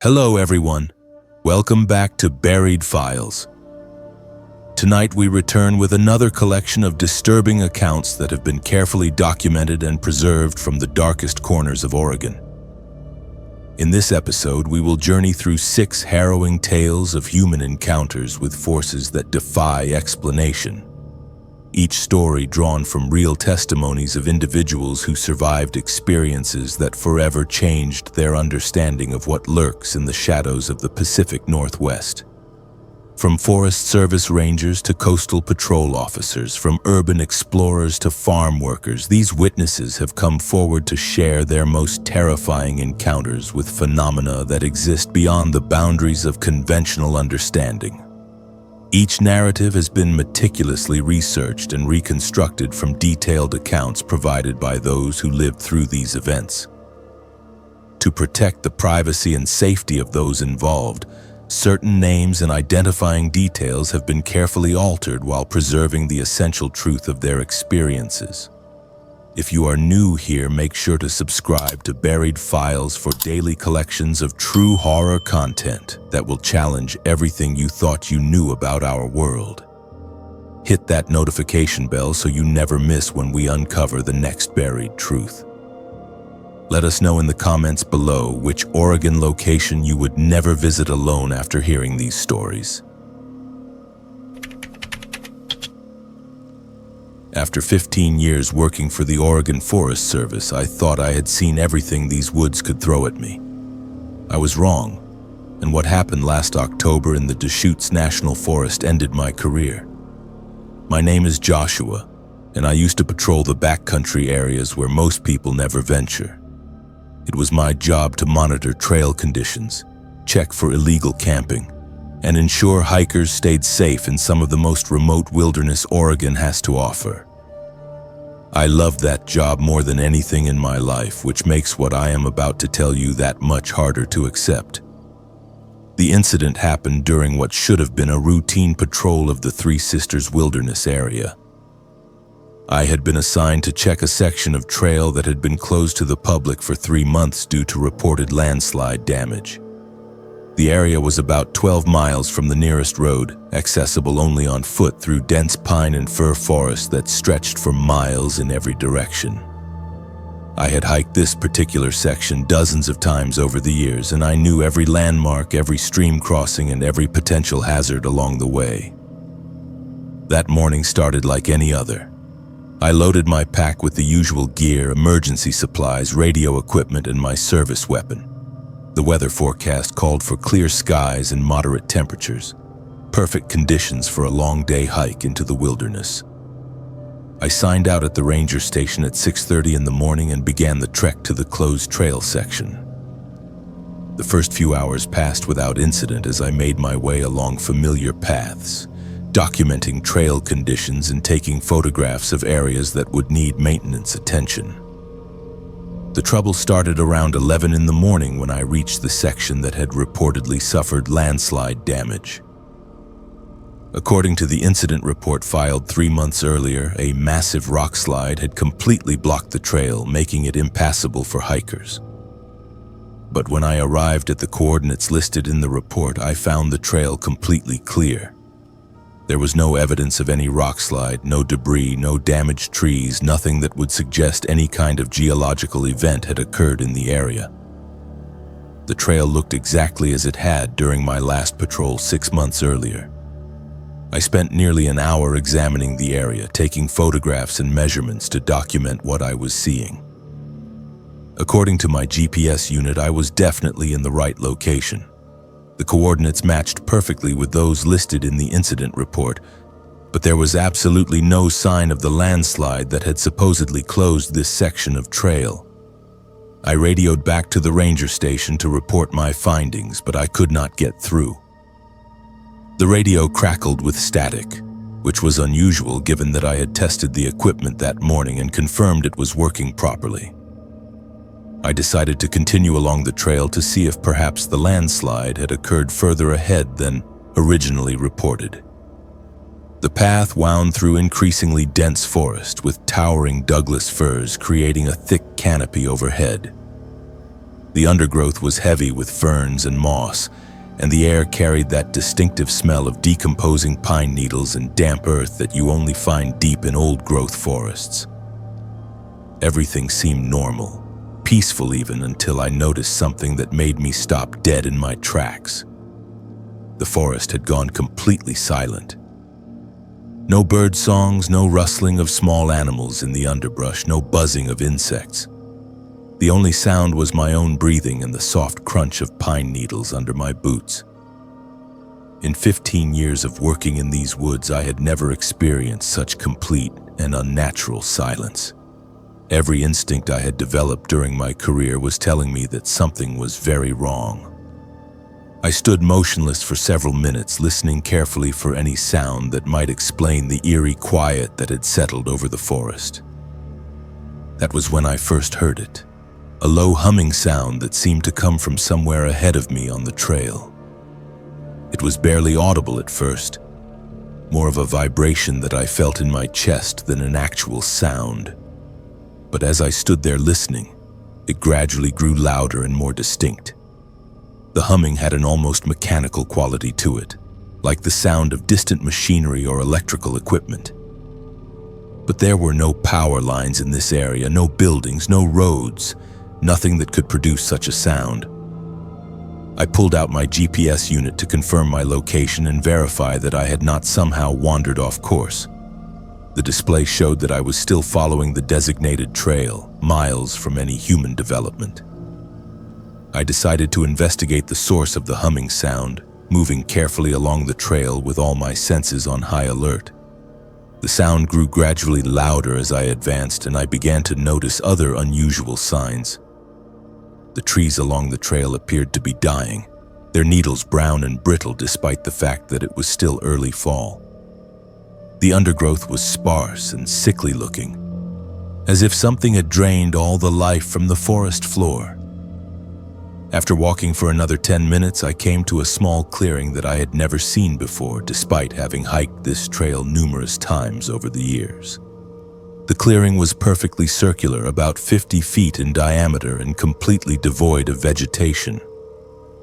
Hello everyone, welcome back to Buried Files. Tonight we return with another collection of disturbing accounts that have been carefully documented and preserved from the darkest corners of Oregon. In this episode, we will journey through 6 harrowing tales of human encounters with forces that defy explanation. Each story drawn from real testimonies of individuals who survived experiences that forever changed their understanding of what lurks in the shadows of the Pacific Northwest. From Forest Service rangers to coastal patrol officers, from urban explorers to farm workers, these witnesses have come forward to share their most terrifying encounters with phenomena that exist beyond the boundaries of conventional understanding. Each narrative has been meticulously researched and reconstructed from detailed accounts provided by those who lived through these events. To protect the privacy and safety of those involved, certain names and identifying details have been carefully altered while preserving the essential truth of their experiences. If you are new here, make sure to subscribe to Buried Files for daily collections of true horror content that will challenge everything you thought you knew about our world. Hit that notification bell so you never miss when we uncover the next buried truth. Let us know in the comments below which Oregon location you would never visit alone after hearing these stories. After 15 years working for the Oregon Forest Service, I thought I had seen everything these woods could throw at me. I was wrong, and what happened last October in the Deschutes National Forest ended my career. My name is Joshua, and I used to patrol the backcountry areas where most people never venture. It was my job to monitor trail conditions, check for illegal camping, and ensure hikers stayed safe in some of the most remote wilderness Oregon has to offer. I loved that job more than anything in my life, which makes what I am about to tell you that much harder to accept. The incident happened during what should have been a routine patrol of the Three Sisters Wilderness area. I had been assigned to check a section of trail that had been closed to the public for 3 months due to reported landslide damage. The area was about 12 miles from the nearest road, accessible only on foot through dense pine and fir forest that stretched for miles in every direction. I had hiked this particular section dozens of times over the years, and I knew every landmark, every stream crossing, and every potential hazard along the way. That morning started like any other. I loaded my pack with the usual gear, emergency supplies, radio equipment, and my service weapon. The weather forecast called for clear skies and moderate temperatures, perfect conditions for a long day hike into the wilderness. I signed out at the ranger station at 6:30 in the morning and began the trek to the closed trail section. The first few hours passed without incident as I made my way along familiar paths, documenting trail conditions and taking photographs of areas that would need maintenance attention. The trouble started around 11 in the morning when I reached the section that had reportedly suffered landslide damage. According to the incident report filed 3 months earlier, a massive rock slide had completely blocked the trail, making it impassable for hikers. But when I arrived at the coordinates listed in the report, I found the trail completely clear. There was no evidence of any rock slide, no debris, no damaged trees, nothing that would suggest any kind of geological event had occurred in the area. The trail looked exactly as it had during my last patrol 6 months earlier. I spent nearly an hour examining the area, taking photographs and measurements to document what I was seeing. According to my GPS unit, I was definitely in the right location. The coordinates matched perfectly with those listed in the incident report, but there was absolutely no sign of the landslide that had supposedly closed this section of trail. I radioed back to the ranger station to report my findings, but I could not get through. The radio crackled with static, which was unusual given that I had tested the equipment that morning and confirmed it was working properly. I decided to continue along the trail to see if perhaps the landslide had occurred further ahead than originally reported. The path wound through increasingly dense forest with towering Douglas firs creating a thick canopy overhead. The undergrowth was heavy with ferns and moss, and the air carried that distinctive smell of decomposing pine needles and damp earth that you only find deep in old-growth forests. Everything seemed normal, peaceful even, until I noticed something that made me stop dead in my tracks. The forest had gone completely silent. No bird songs, no rustling of small animals in the underbrush, no buzzing of insects. The only sound was my own breathing and the soft crunch of pine needles under my boots. In 15 years of working in these woods, I had never experienced such complete and unnatural silence. Every instinct I had developed during my career was telling me that something was very wrong. I stood motionless for several minutes, listening carefully for any sound that might explain the eerie quiet that had settled over the forest. That was when I first heard it. A low humming sound that seemed to come from somewhere ahead of me on the trail. It was barely audible at first, more of a vibration that I felt in my chest than an actual sound. But as I stood there listening, it gradually grew louder and more distinct. The humming had an almost mechanical quality to it, like the sound of distant machinery or electrical equipment. But there were no power lines in this area, no buildings, no roads. Nothing that could produce such a sound. I pulled out my GPS unit to confirm my location and verify that I had not somehow wandered off course. The display showed that I was still following the designated trail, miles from any human development. I decided to investigate the source of the humming sound, moving carefully along the trail with all my senses on high alert. The sound grew gradually louder as I advanced, and I began to notice other unusual signs. The trees along the trail appeared to be dying, their needles brown and brittle despite the fact that it was still early fall. The undergrowth was sparse and sickly looking, as if something had drained all the life from the forest floor. After walking for another 10 minutes, I came to a small clearing that I had never seen before, despite having hiked this trail numerous times over the years. The clearing was perfectly circular, about 50 feet in diameter and completely devoid of vegetation.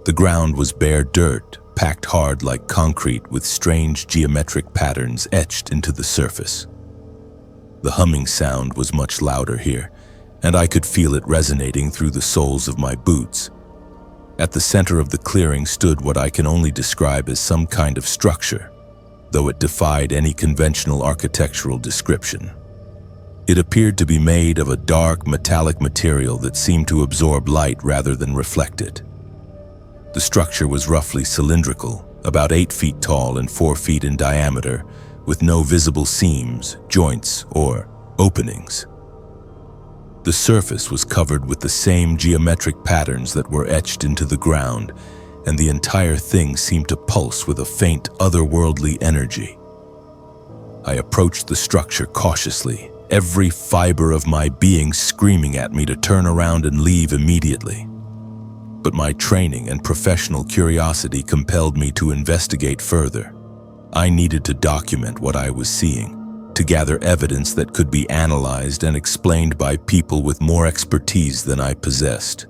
The ground was bare dirt, packed hard like concrete with strange geometric patterns etched into the surface. The humming sound was much louder here, and I could feel it resonating through the soles of my boots. At the center of the clearing stood what I can only describe as some kind of structure, though it defied any conventional architectural description. It appeared to be made of a dark, metallic material that seemed to absorb light rather than reflect it. The structure was roughly cylindrical, about 8 feet tall and 4 feet in diameter, with no visible seams, joints, or openings. The surface was covered with the same geometric patterns that were etched into the ground, and the entire thing seemed to pulse with a faint, otherworldly energy. I approached the structure cautiously, every fiber of my being screaming at me to turn around and leave immediately. But my training and professional curiosity compelled me to investigate further. I needed to document what I was seeing, to gather evidence that could be analyzed and explained by people with more expertise than I possessed.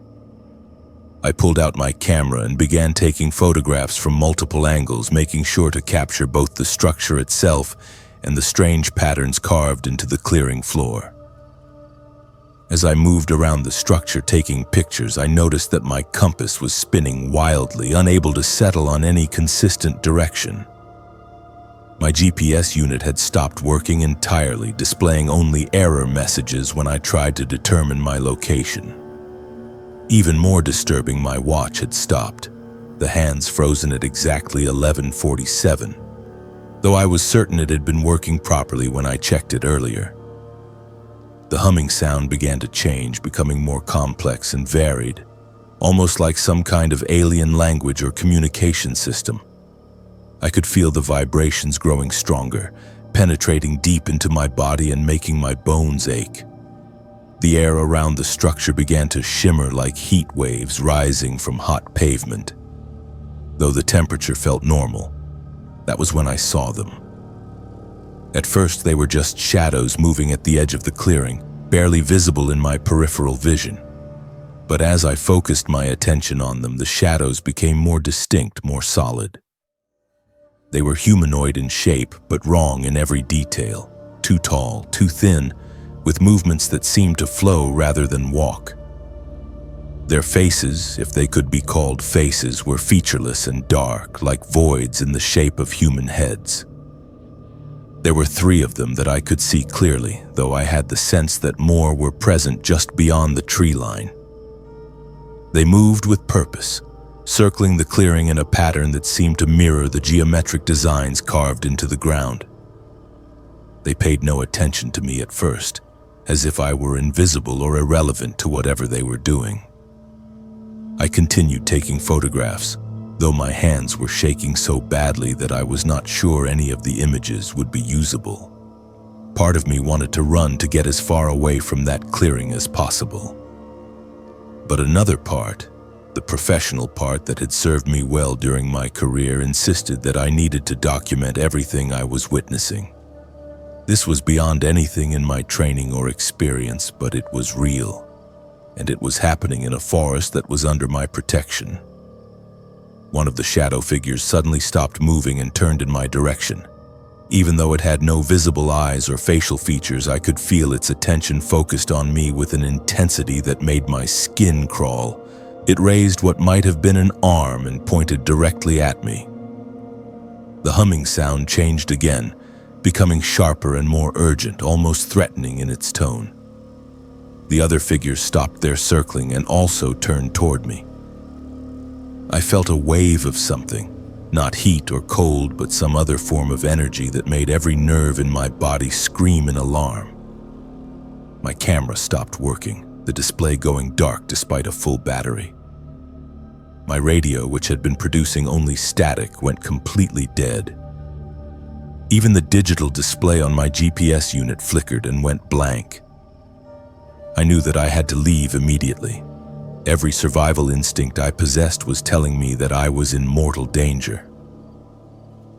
I pulled out my camera and began taking photographs from multiple angles, making sure to capture both the structure itself and the strange patterns carved into the clearing floor. As I moved around the structure taking pictures, I noticed that my compass was spinning wildly, unable to settle on any consistent direction. My GPS unit had stopped working entirely, displaying only error messages when I tried to determine my location. Even more disturbing, my watch had stopped, the hands frozen at exactly 11:47. Though I was certain it had been working properly when I checked it earlier. The humming sound began to change, becoming more complex and varied, almost like some kind of alien language or communication system. I could feel the vibrations growing stronger, penetrating deep into my body and making my bones ache. The air around the structure began to shimmer like heat waves rising from hot pavement. Though the temperature felt normal, that was when I saw them. At first, they were just shadows moving at the edge of the clearing, barely visible in my peripheral vision. But as I focused my attention on them, the shadows became more distinct, more solid. They were humanoid in shape, but wrong in every detail. Too tall, too thin, with movements that seemed to flow rather than walk. Their faces, if they could be called faces, were featureless and dark, like voids in the shape of human heads. There were 3 of them that I could see clearly, though I had the sense that more were present just beyond the tree line. They moved with purpose, circling the clearing in a pattern that seemed to mirror the geometric designs carved into the ground. They paid no attention to me at first, as if I were invisible or irrelevant to whatever they were doing. I continued taking photographs, though my hands were shaking so badly that I was not sure any of the images would be usable. Part of me wanted to run to get as far away from that clearing as possible. But another part, the professional part that had served me well during my career, insisted that I needed to document everything I was witnessing. This was beyond anything in my training or experience, but it was real, and it was happening in a forest that was under my protection. One of the shadow figures suddenly stopped moving and turned in my direction. Even though it had no visible eyes or facial features, I could feel its attention focused on me with an intensity that made my skin crawl. It raised what might have been an arm and pointed directly at me. The humming sound changed again, becoming sharper and more urgent, almost threatening in its tone. The other figures stopped their circling and also turned toward me. I felt a wave of something. Not heat or cold, but some other form of energy that made every nerve in my body scream in alarm. My camera stopped working, the display going dark despite a full battery. My radio, which had been producing only static, went completely dead. Even the digital display on my GPS unit flickered and went blank. I knew that I had to leave immediately. Every survival instinct I possessed was telling me that I was in mortal danger.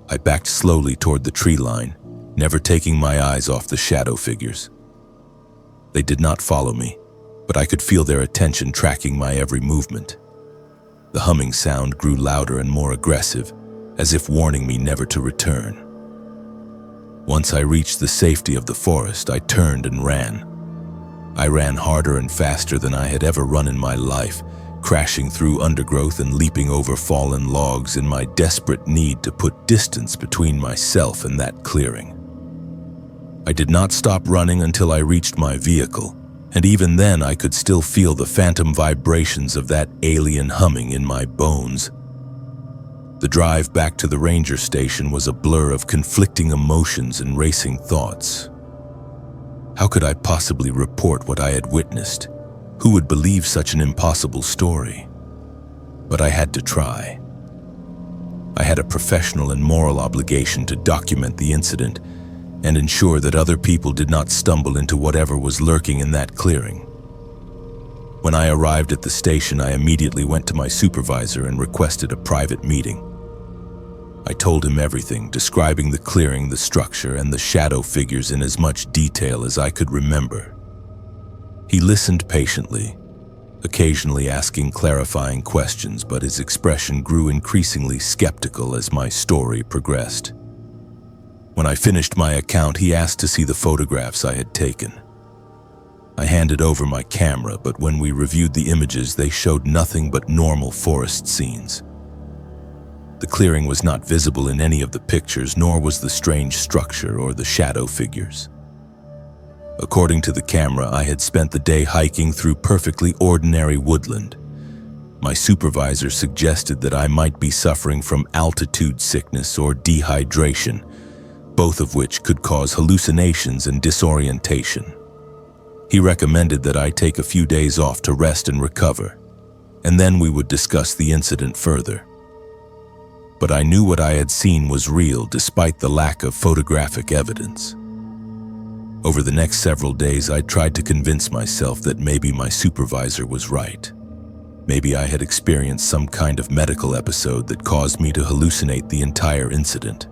I backed slowly toward the tree line, never taking my eyes off the shadow figures. They did not follow me, but I could feel their attention tracking my every movement. The humming sound grew louder and more aggressive, as if warning me never to return. Once I reached the safety of the forest, I turned and ran. I ran harder and faster than I had ever run in my life, crashing through undergrowth and leaping over fallen logs in my desperate need to put distance between myself and that clearing. I did not stop running until I reached my vehicle, and even then I could still feel the phantom vibrations of that alien humming in my bones. The drive back to the ranger station was a blur of conflicting emotions and racing thoughts. How could I possibly report what I had witnessed? Who would believe such an impossible story? But I had to try. I had a professional and moral obligation to document the incident and ensure that other people did not stumble into whatever was lurking in that clearing. When I arrived at the station, I immediately went to my supervisor and requested a private meeting. I told him everything, describing the clearing, the structure, and the shadow figures in as much detail as I could remember. He listened patiently, occasionally asking clarifying questions, but his expression grew increasingly skeptical as my story progressed. When I finished my account, he asked to see the photographs I had taken. I handed over my camera, but when we reviewed the images, they showed nothing but normal forest scenes. The clearing was not visible in any of the pictures, nor was the strange structure or the shadow figures. According to the camera, I had spent the day hiking through perfectly ordinary woodland. My supervisor suggested that I might be suffering from altitude sickness or dehydration, both of which could cause hallucinations and disorientation. He recommended that I take a few days off to rest and recover, and then we would discuss the incident further. But I knew what I had seen was real despite the lack of photographic evidence. Over the next several days, I tried to convince myself that maybe my supervisor was right. Maybe I had experienced some kind of medical episode that caused me to hallucinate the entire incident.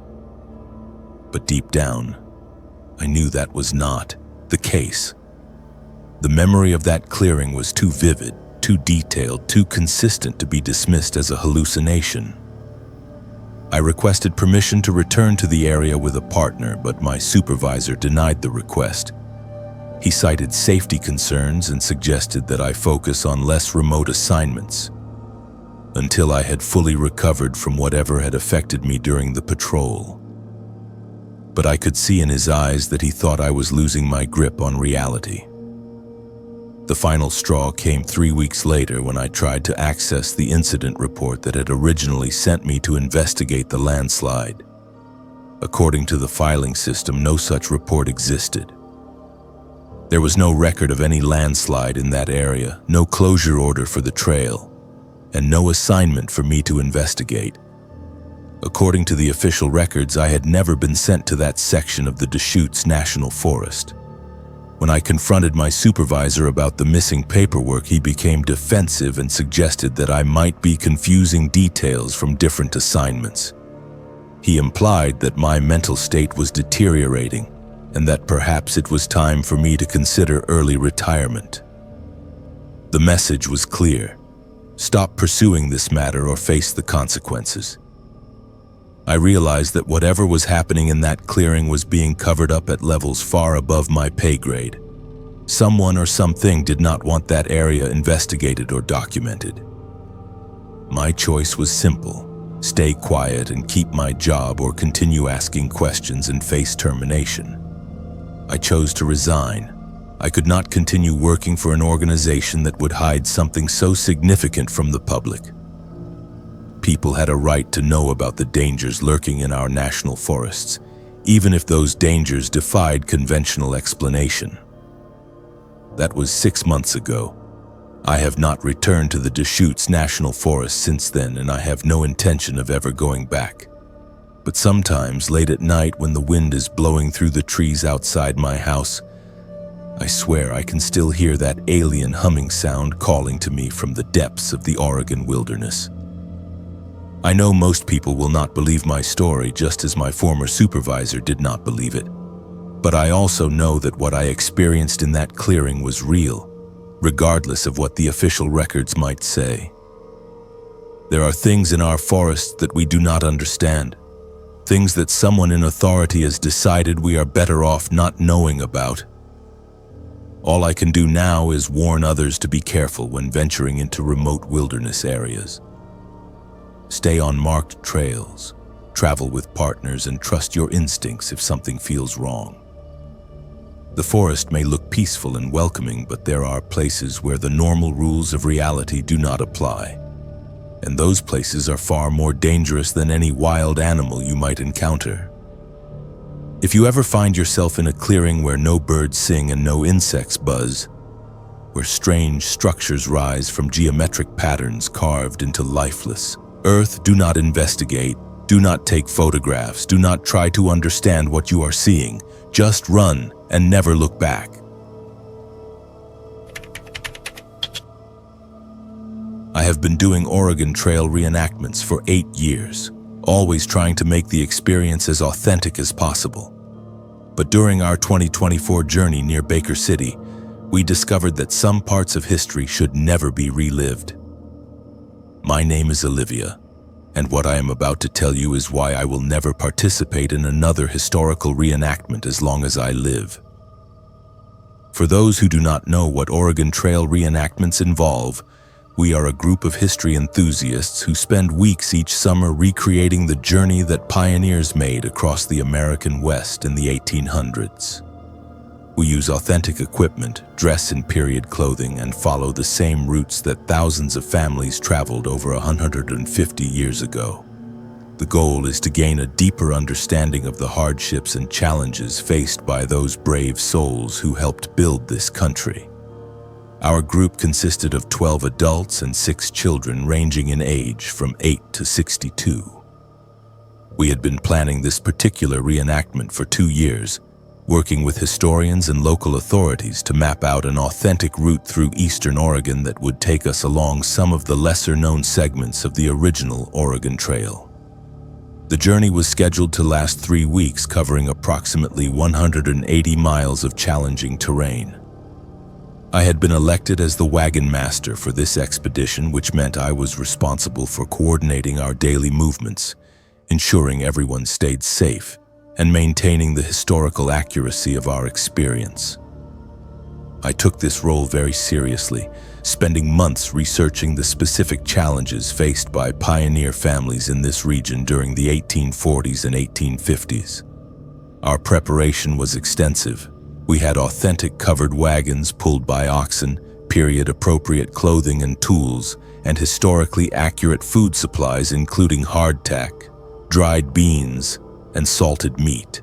But deep down, I knew that was not the case. The memory of that clearing was too vivid, too detailed, too consistent to be dismissed as a hallucination. I requested permission to return to the area with a partner, but my supervisor denied the request. He cited safety concerns and suggested that I focus on less remote assignments until I had fully recovered from whatever had affected me during the patrol. But I could see in his eyes that he thought I was losing my grip on reality. The final straw came 3 weeks later when I tried to access the incident report that had originally sent me to investigate the landslide. According to the filing system, no such report existed. There was no record of any landslide in that area, no closure order for the trail, and no assignment for me to investigate. According to the official records, I had never been sent to that section of the Deschutes National Forest. When I confronted my supervisor about the missing paperwork, he became defensive and suggested that I might be confusing details from different assignments. He implied that my mental state was deteriorating and that perhaps it was time for me to consider early retirement. The message was clear: stop pursuing this matter or face the consequences. I realized that whatever was happening in that clearing was being covered up at levels far above my pay grade. Someone or something did not want that area investigated or documented. My choice was simple: stay quiet and keep my job, or continue asking questions and face termination. I chose to resign. I could not continue working for an organization that would hide something so significant from the public. People had a right to know about the dangers lurking in our national forests, even if those dangers defied conventional explanation. That was 6 months ago. I have not returned to the Deschutes National Forest since then, and I have no intention of ever going back. But sometimes, late at night when the wind is blowing through the trees outside my house, I swear I can still hear that alien humming sound calling to me from the depths of the Oregon wilderness. I know most people will not believe my story, just as my former supervisor did not believe it. But I also know that what I experienced in that clearing was real, regardless of what the official records might say. There are things in our forests that we do not understand, things that someone in authority has decided we are better off not knowing about. All I can do now is warn others to be careful when venturing into remote wilderness areas. Stay on marked trails, travel with partners, and trust your instincts if something feels wrong. The forest may look peaceful and welcoming, but there are places where the normal rules of reality do not apply. And those places are far more dangerous than any wild animal you might encounter. If you ever find yourself in a clearing where no birds sing and no insects buzz, where strange structures rise from geometric patterns carved into lifeless earth, do not investigate, do not take photographs, do not try to understand what you are seeing. Just run and never look back. I have been doing Oregon Trail reenactments for 8 years, always trying to make the experience as authentic as possible. But during our 2024 journey near Baker City, we discovered that some parts of history should never be relived. My name is Olivia, and what I am about to tell you is why I will never participate in another historical reenactment as long as I live. For those who do not know what Oregon Trail reenactments involve, we are a group of history enthusiasts who spend weeks each summer recreating the journey that pioneers made across the American West in the 1800s. We use authentic equipment, dress in period clothing, and follow the same routes that thousands of families traveled over 150 years ago. The goal is to gain a deeper understanding of the hardships and challenges faced by those brave souls who helped build this country. Our group consisted of 12 adults and 6 children ranging in age from 8 to 62. We had been planning this particular reenactment for 2 years, working with historians and local authorities to map out an authentic route through eastern Oregon that would take us along some of the lesser-known segments of the original Oregon Trail. The journey was scheduled to last 3 weeks, covering approximately 180 miles of challenging terrain. I had been elected as the wagon master for this expedition, which meant I was responsible for coordinating our daily movements, ensuring everyone stayed safe, and maintaining the historical accuracy of our experience. I took this role very seriously, spending months researching the specific challenges faced by pioneer families in this region during the 1840s and 1850s. Our preparation was extensive. We had authentic covered wagons pulled by oxen, period-appropriate clothing and tools, and historically accurate food supplies including hardtack, dried beans, and salted meat.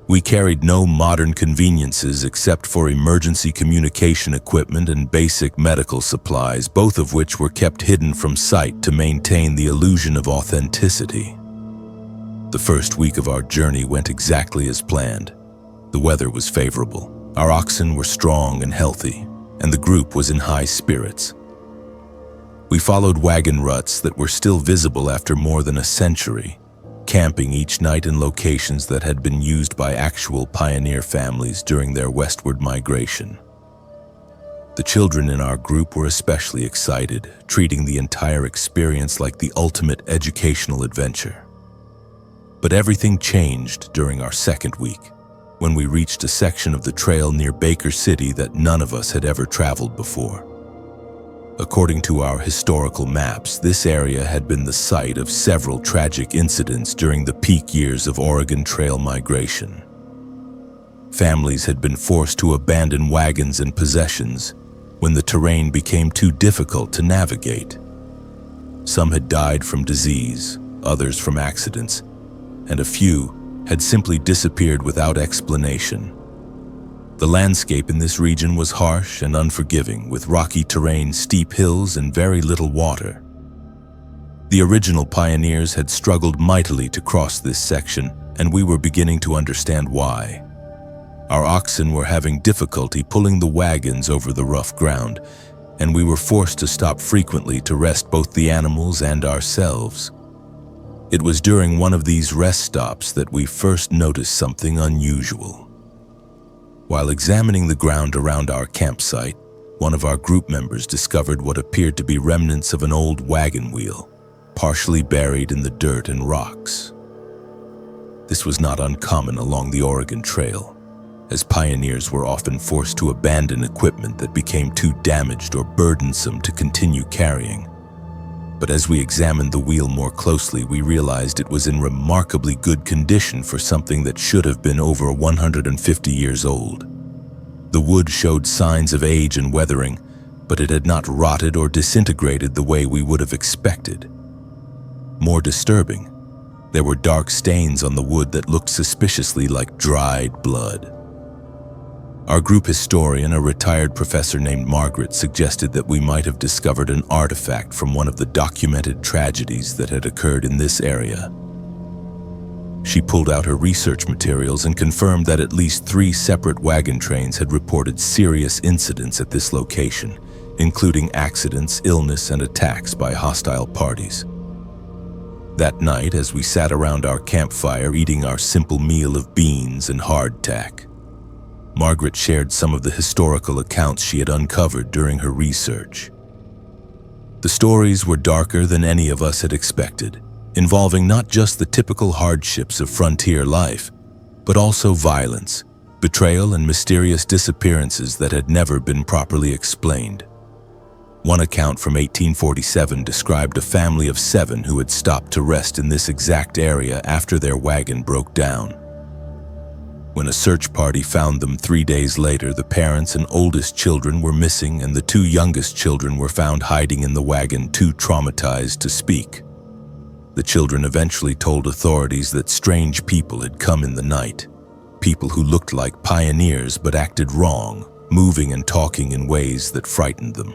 We carried no modern conveniences except for emergency communication equipment and basic medical supplies, both of which were kept hidden from sight to maintain the illusion of authenticity. The first week of our journey went exactly as planned. The weather was favorable, our oxen were strong and healthy, and the group was in high spirits. We followed wagon ruts that were still visible after more than a century, camping each night in locations that had been used by actual pioneer families during their westward migration. The children in our group were especially excited, treating the entire experience like the ultimate educational adventure. But everything changed during our second week, when we reached a section of the trail near Baker City that none of us had ever traveled before. According to our historical maps, this area had been the site of several tragic incidents during the peak years of Oregon Trail migration. Families had been forced to abandon wagons and possessions when the terrain became too difficult to navigate. Some had died from disease, others from accidents, and a few had simply disappeared without explanation. The landscape in this region was harsh and unforgiving, with rocky terrain, steep hills, and very little water. The original pioneers had struggled mightily to cross this section, and we were beginning to understand why. Our oxen were having difficulty pulling the wagons over the rough ground, and we were forced to stop frequently to rest both the animals and ourselves. It was during one of these rest stops that we first noticed something unusual. While examining the ground around our campsite, one of our group members discovered what appeared to be remnants of an old wagon wheel, partially buried in the dirt and rocks. This was not uncommon along the Oregon Trail, as pioneers were often forced to abandon equipment that became too damaged or burdensome to continue carrying. But as we examined the wheel more closely, we realized it was in remarkably good condition for something that should have been over 150 years old. The wood showed signs of age and weathering, but it had not rotted or disintegrated the way we would have expected. More disturbing, there were dark stains on the wood that looked suspiciously like dried blood. Our group historian, a retired professor named Margaret, suggested that we might have discovered an artifact from one of the documented tragedies that had occurred in this area. She pulled out her research materials and confirmed that at least 3 separate wagon trains had reported serious incidents at this location, including accidents, illness, and attacks by hostile parties. That night, as we sat around our campfire eating our simple meal of beans and hardtack, Margaret shared some of the historical accounts she had uncovered during her research. The stories were darker than any of us had expected, involving not just the typical hardships of frontier life, but also violence, betrayal, and mysterious disappearances that had never been properly explained. One account from 1847 described a family of 7 who had stopped to rest in this exact area after their wagon broke down. When a search party found them 3 days later, the parents and oldest children were missing, and the 2 youngest children were found hiding in the wagon, too traumatized to speak. The children eventually told authorities that strange people had come in the night, people who looked like pioneers but acted wrong, moving and talking in ways that frightened them.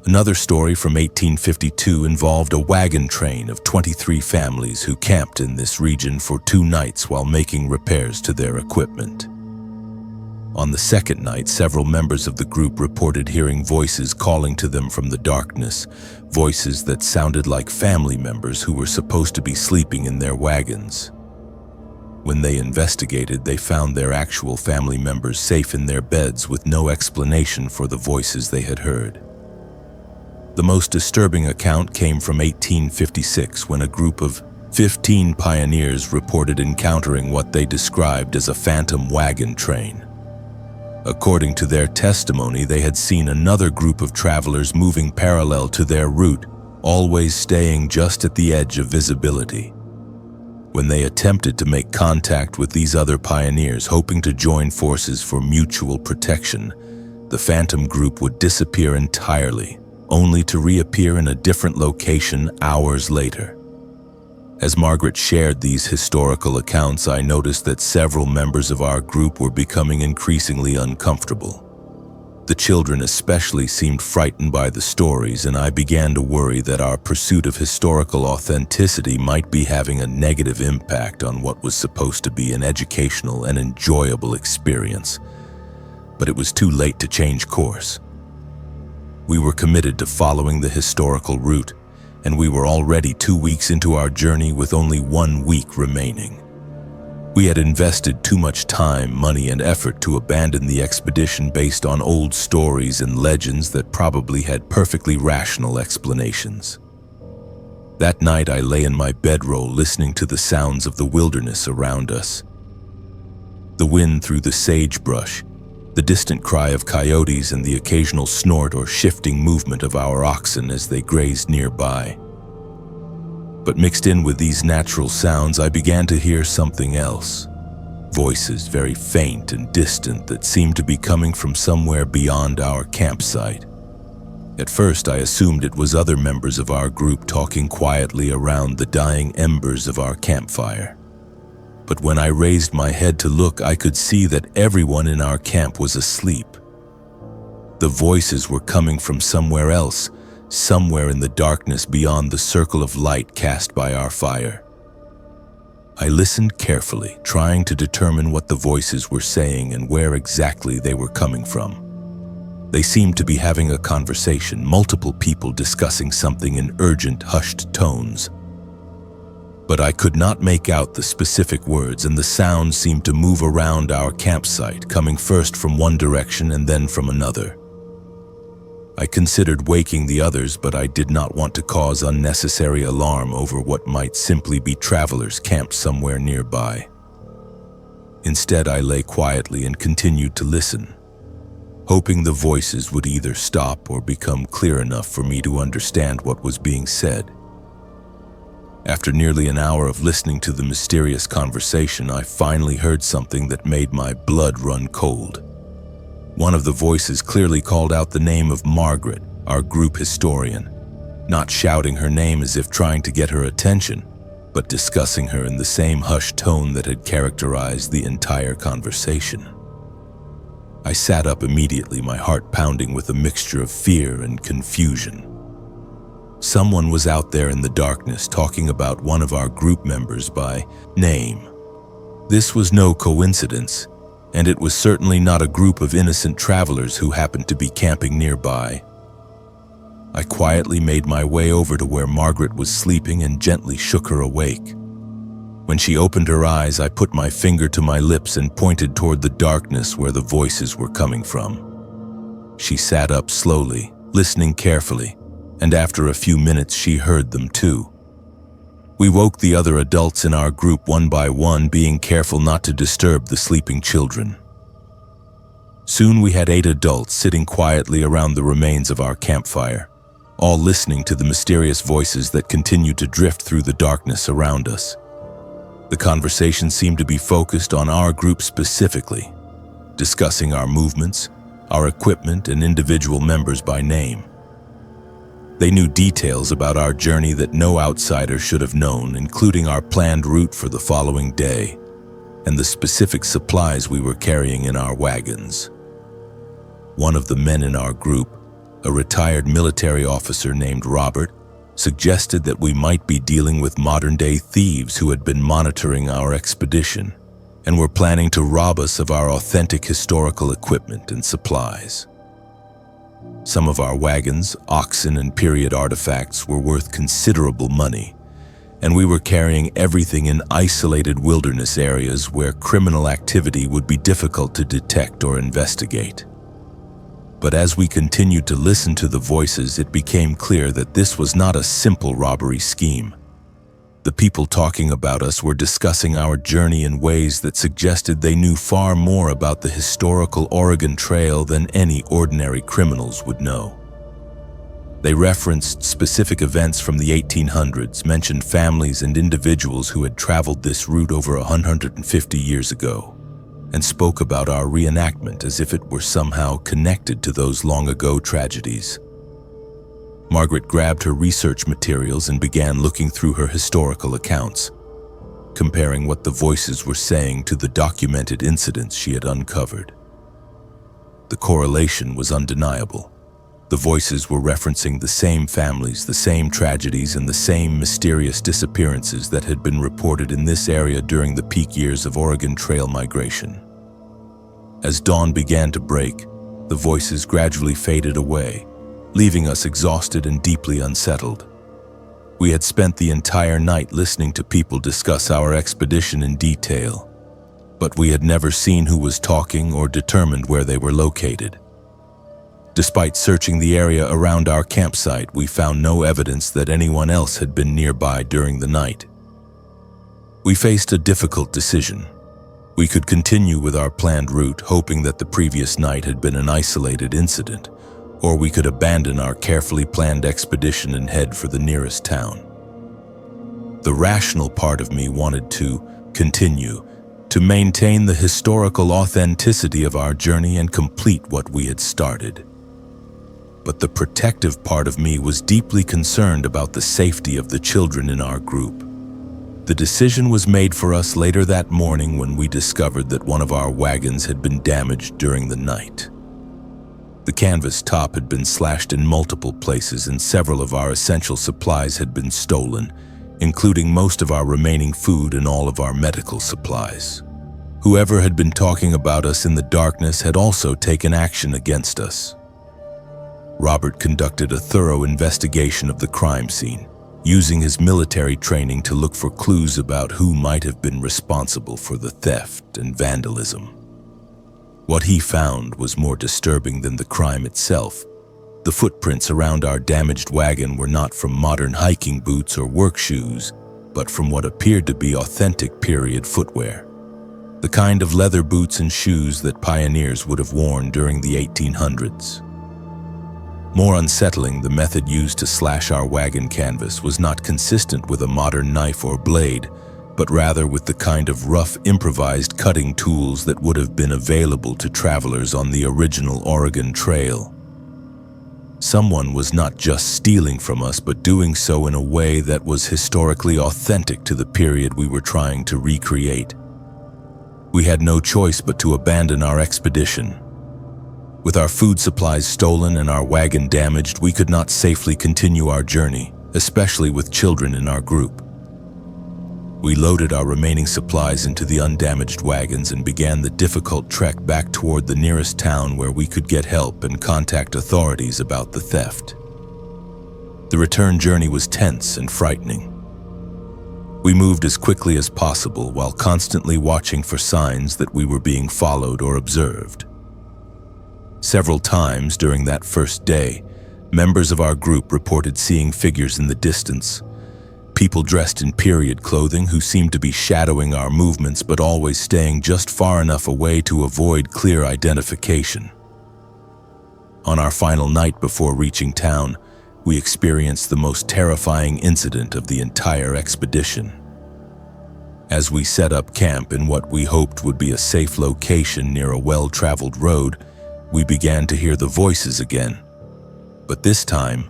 Another story from 1852 involved a wagon train of 23 families who camped in this region for 2 nights while making repairs to their equipment. On the second night, several members of the group reported hearing voices calling to them from the darkness, voices that sounded like family members who were supposed to be sleeping in their wagons. When they investigated, they found their actual family members safe in their beds with no explanation for the voices they had heard. The most disturbing account came from 1856, when a group of 15 pioneers reported encountering what they described as a phantom wagon train. According to their testimony, they had seen another group of travelers moving parallel to their route, always staying just at the edge of visibility. When they attempted to make contact with these other pioneers, hoping to join forces for mutual protection, the phantom group would disappear entirely, only to reappear in a different location hours later. As Margaret shared these historical accounts, I noticed that several members of our group were becoming increasingly uncomfortable. The children especially seemed frightened by the stories, and I began to worry that our pursuit of historical authenticity might be having a negative impact on what was supposed to be an educational and enjoyable experience. But it was too late to change course. We were committed to following the historical route, and we were already 2 weeks into our journey with only 1 week remaining. We had invested too much time, money, and effort to abandon the expedition based on old stories and legends that probably had perfectly rational explanations. That night, I lay in my bedroll listening to the sounds of the wilderness around us. The wind through the sagebrush, the distant cry of coyotes, and the occasional snort or shifting movement of our oxen as they grazed nearby. But mixed in with these natural sounds, I began to hear something else. Voices, very faint and distant, that seemed to be coming from somewhere beyond our campsite. At first, I assumed it was other members of our group talking quietly around the dying embers of our campfire. But when I raised my head to look, I could see that everyone in our camp was asleep. The voices were coming from somewhere else, somewhere in the darkness beyond the circle of light cast by our fire. I listened carefully, trying to determine what the voices were saying and where exactly they were coming from. They seemed to be having a conversation, multiple people discussing something in urgent, hushed tones. But I could not make out the specific words, and the sound seemed to move around our campsite, coming first from one direction and then from another. I considered waking the others, but I did not want to cause unnecessary alarm over what might simply be travelers camped somewhere nearby. Instead, I lay quietly and continued to listen, hoping the voices would either stop or become clear enough for me to understand what was being said. After nearly an hour of listening to the mysterious conversation, I finally heard something that made my blood run cold. One of the voices clearly called out the name of Margaret, our group historian, not shouting her name as if trying to get her attention, but discussing her in the same hushed tone that had characterized the entire conversation. I sat up immediately, my heart pounding with a mixture of fear and confusion. Someone was out there in the darkness talking about one of our group members by name. This was no coincidence, and it was certainly not a group of innocent travelers who happened to be camping nearby. I quietly made my way over to where Margaret was sleeping and gently shook her awake. When she opened her eyes, I put my finger to my lips and pointed toward the darkness where the voices were coming from. She sat up slowly, listening carefully, and after a few minutes she heard them too. We woke the other adults in our group one by one, being careful not to disturb the sleeping children. Soon we had 8 adults sitting quietly around the remains of our campfire, all listening to the mysterious voices that continued to drift through the darkness around us. The conversation seemed to be focused on our group specifically, discussing our movements, our equipment, and individual members by name. They knew details about our journey that no outsider should have known, including our planned route for the following day and the specific supplies we were carrying in our wagons. One of the men in our group, a retired military officer named Robert, suggested that we might be dealing with modern-day thieves who had been monitoring our expedition and were planning to rob us of our authentic historical equipment and supplies. Some of our wagons, oxen, and period artifacts were worth considerable money, and we were carrying everything in isolated wilderness areas where criminal activity would be difficult to detect or investigate. But as we continued to listen to the voices, it became clear that this was not a simple robbery scheme. The people talking about us were discussing our journey in ways that suggested they knew far more about the historical Oregon Trail than any ordinary criminals would know. They referenced specific events from the 1800s, mentioned families and individuals who had traveled this route over 150 years ago, and spoke about our reenactment as if it were somehow connected to those long-ago tragedies. Margaret grabbed her research materials and began looking through her historical accounts, comparing what the voices were saying to the documented incidents she had uncovered. The correlation was undeniable. The voices were referencing the same families, the same tragedies, and the same mysterious disappearances that had been reported in this area during the peak years of Oregon Trail migration. As dawn began to break, the voices gradually faded away, leaving us exhausted and deeply unsettled. We had spent the entire night listening to people discuss our expedition in detail, but we had never seen who was talking or determined where they were located. Despite searching the area around our campsite, we found no evidence that anyone else had been nearby during the night. We faced a difficult decision. We could continue with our planned route, hoping that the previous night had been an isolated incident, or we could abandon our carefully planned expedition and head for the nearest town. The rational part of me wanted to continue, to maintain the historical authenticity of our journey and complete what we had started. But the protective part of me was deeply concerned about the safety of the children in our group. The decision was made for us later that morning when we discovered that one of our wagons had been damaged during the night. The canvas top had been slashed in multiple places and several of our essential supplies had been stolen, including most of our remaining food and all of our medical supplies. Whoever had been talking about us in the darkness had also taken action against us. Robert conducted a thorough investigation of the crime scene, using his military training to look for clues about who might have been responsible for the theft and vandalism. What he found was more disturbing than the crime itself. The footprints around our damaged wagon were not from modern hiking boots or work shoes, but from what appeared to be authentic period footwear. The kind of leather boots and shoes that pioneers would have worn during the 1800s. More unsettling, the method used to slash our wagon canvas was not consistent with a modern knife or blade, but rather with the kind of rough, improvised cutting tools that would have been available to travelers on the original Oregon Trail. Someone was not just stealing from us, but doing so in a way that was historically authentic to the period we were trying to recreate. We had no choice but to abandon our expedition. With our food supplies stolen and our wagon damaged, we could not safely continue our journey, especially with children in our group. We loaded our remaining supplies into the undamaged wagons and began the difficult trek back toward the nearest town where we could get help and contact authorities about the theft. The return journey was tense and frightening. We moved as quickly as possible while constantly watching for signs that we were being followed or observed. Several times during that first day, members of our group reported seeing figures in the distance, people dressed in period clothing who seemed to be shadowing our movements but always staying just far enough away to avoid clear identification. On our final night before reaching town, we experienced the most terrifying incident of the entire expedition. As we set up camp in what we hoped would be a safe location near a well-traveled road, we began to hear the voices again. But this time,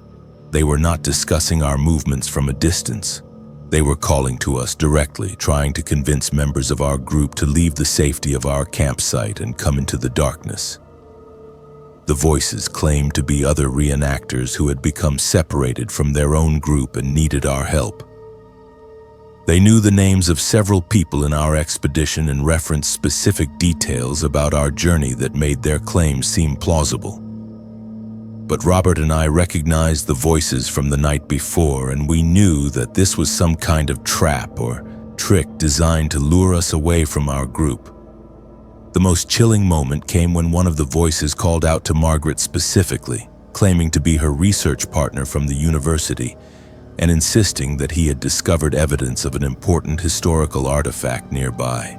they were not discussing our movements from a distance. They were calling to us directly, trying to convince members of our group to leave the safety of our campsite and come into the darkness. The voices claimed to be other reenactors who had become separated from their own group and needed our help. They knew the names of several people in our expedition and referenced specific details about our journey that made their claims seem plausible. But Robert and I recognized the voices from the night before, and we knew that this was some kind of trap or trick designed to lure us away from our group. The most chilling moment came when one of the voices called out to Margaret specifically, claiming to be her research partner from the university, and insisting that he had discovered evidence of an important historical artifact nearby.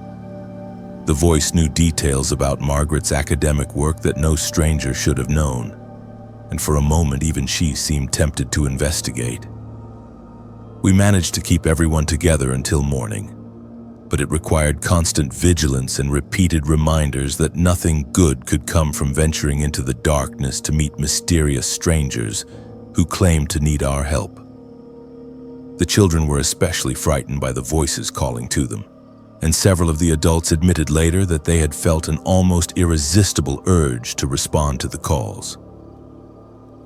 The voice knew details about Margaret's academic work that no stranger should have known, and for a moment even she seemed tempted to investigate. We managed to keep everyone together until morning, but it required constant vigilance and repeated reminders that nothing good could come from venturing into the darkness to meet mysterious strangers who claimed to need our help. The children were especially frightened by the voices calling to them, and several of the adults admitted later that they had felt an almost irresistible urge to respond to the calls.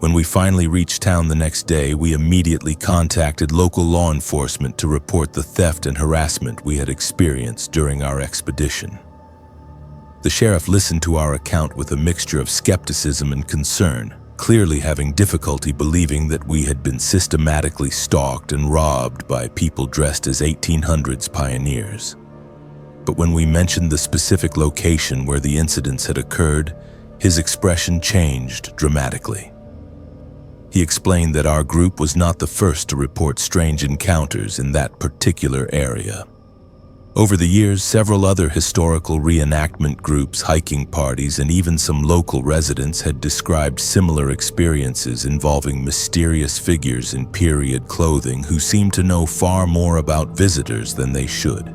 When we finally reached town the next day, we immediately contacted local law enforcement to report the theft and harassment we had experienced during our expedition. The sheriff listened to our account with a mixture of skepticism and concern, clearly having difficulty believing that we had been systematically stalked and robbed by people dressed as 1800s pioneers. But when we mentioned the specific location where the incidents had occurred, his expression changed dramatically. He explained that our group was not the first to report strange encounters in that particular area. Over the years, several other historical reenactment groups, hiking parties, and even some local residents had described similar experiences involving mysterious figures in period clothing who seemed to know far more about visitors than they should.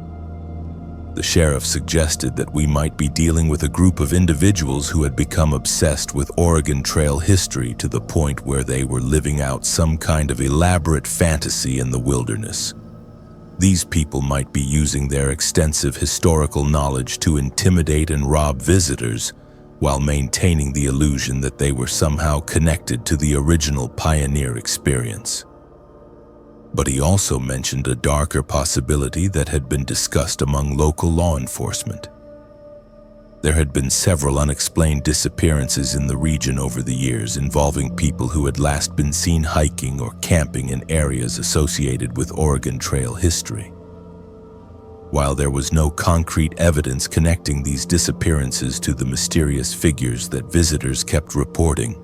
The sheriff suggested that we might be dealing with a group of individuals who had become obsessed with Oregon Trail history to the point where they were living out some kind of elaborate fantasy in the wilderness. These people might be using their extensive historical knowledge to intimidate and rob visitors while maintaining the illusion that they were somehow connected to the original pioneer experience. But he also mentioned a darker possibility that had been discussed among local law enforcement. There had been several unexplained disappearances in the region over the years involving people who had last been seen hiking or camping in areas associated with Oregon Trail history. While there was no concrete evidence connecting these disappearances to the mysterious figures that visitors kept reporting,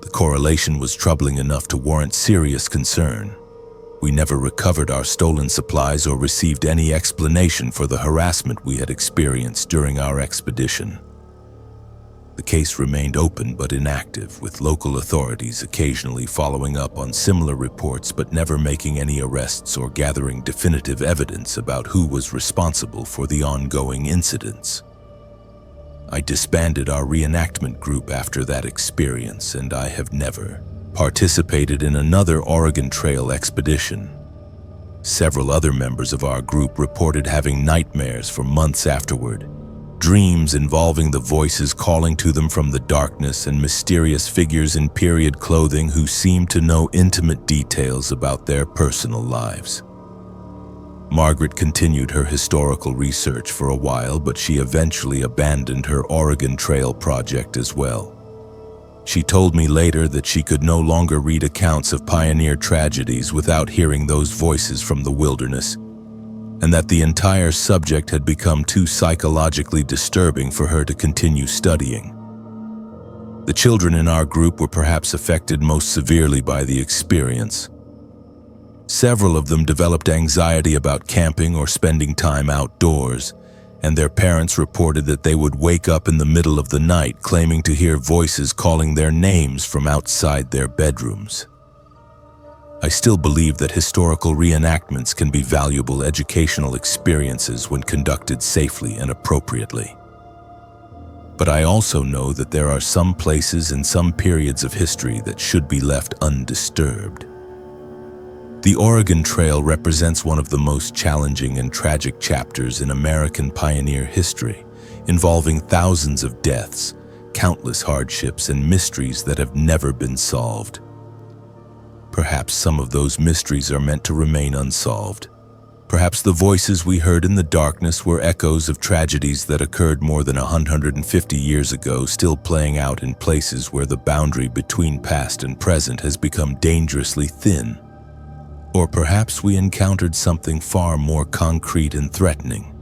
the correlation was troubling enough to warrant serious concern. We never recovered our stolen supplies or received any explanation for the harassment we had experienced during our expedition. The case remained open but inactive, with local authorities occasionally following up on similar reports but never making any arrests or gathering definitive evidence about who was responsible for the ongoing incidents. I disbanded our reenactment group after that experience, and I have never participated in another Oregon Trail expedition. Several other members of our group reported having nightmares for months afterward, dreams involving the voices calling to them from the darkness and mysterious figures in period clothing who seemed to know intimate details about their personal lives. Margaret continued her historical research for a while, but she eventually abandoned her Oregon Trail project as well. She told me later that she could no longer read accounts of pioneer tragedies without hearing those voices from the wilderness, and that the entire subject had become too psychologically disturbing for her to continue studying. The children in our group were perhaps affected most severely by the experience. Several of them developed anxiety about camping or spending time outdoors, and their parents reported that they would wake up in the middle of the night claiming to hear voices calling their names from outside their bedrooms. I still believe that historical reenactments can be valuable educational experiences when conducted safely and appropriately. But I also know that there are some places and some periods of history that should be left undisturbed. The Oregon Trail represents one of the most challenging and tragic chapters in American pioneer history, involving thousands of deaths, countless hardships, and mysteries that have never been solved. Perhaps some of those mysteries are meant to remain unsolved, Perhaps the voices we heard in the darkness were echoes of tragedies that occurred more than 150 years ago, still playing out in places where the boundary between past and present has become dangerously thin. Or perhaps we encountered something far more concrete and threatening.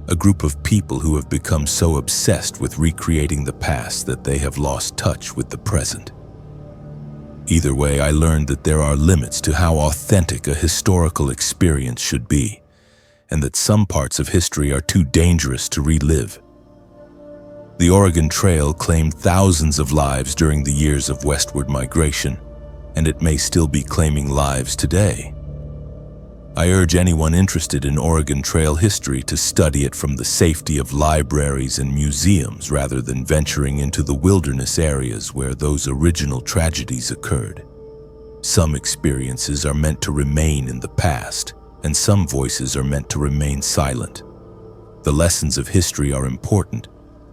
A group of people who have become so obsessed with recreating the past that they have lost touch with the present. Either way, I learned that there are limits to how authentic a historical experience should be, and that some parts of history are too dangerous to relive. The Oregon Trail claimed thousands of lives during the years of westward migration, and it may still be claiming lives today. I urge anyone interested in Oregon Trail history to study it from the safety of libraries and museums rather than venturing into the wilderness areas where those original tragedies occurred. Some experiences are meant to remain in the past, and some voices are meant to remain silent. The lessons of history are important,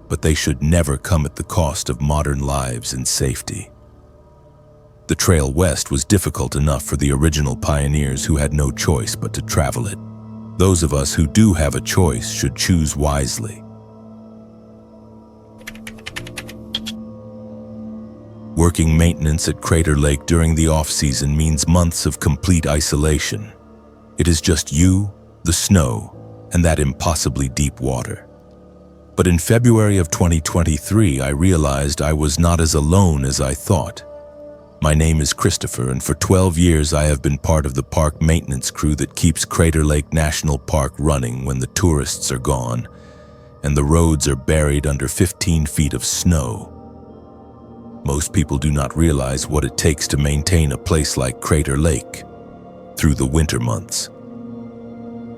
but they should never come at the cost of modern lives and safety. The trail west was difficult enough for the original pioneers who had no choice but to travel it. Those of us who do have a choice should choose wisely. Working maintenance at Crater Lake during the off-season means months of complete isolation. It is just you, the snow, and that impossibly deep water. But in February of 2023, I realized I was not as alone as I thought. My name is Christopher, and for 12 years I have been part of the park maintenance crew that keeps Crater Lake National Park running when the tourists are gone and the roads are buried under 15 feet of snow. Most people do not realize what it takes to maintain a place like Crater Lake through the winter months.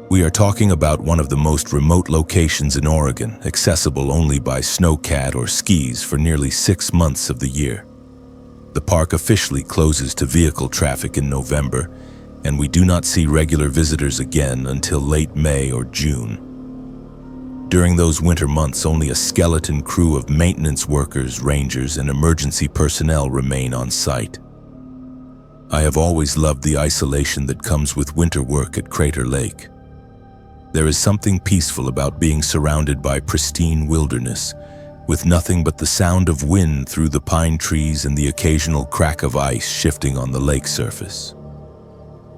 We are talking about one of the most remote locations in Oregon, accessible only by snowcat or skis for nearly 6 months of the year. The park officially closes to vehicle traffic in November, and we do not see regular visitors again until late May or June. During those winter months, only a skeleton crew of maintenance workers, rangers, and emergency personnel remain on site. I have always loved the isolation that comes with winter work at Crater Lake. There is something peaceful about being surrounded by pristine wilderness, with nothing but the sound of wind through the pine trees and the occasional crack of ice shifting on the lake surface.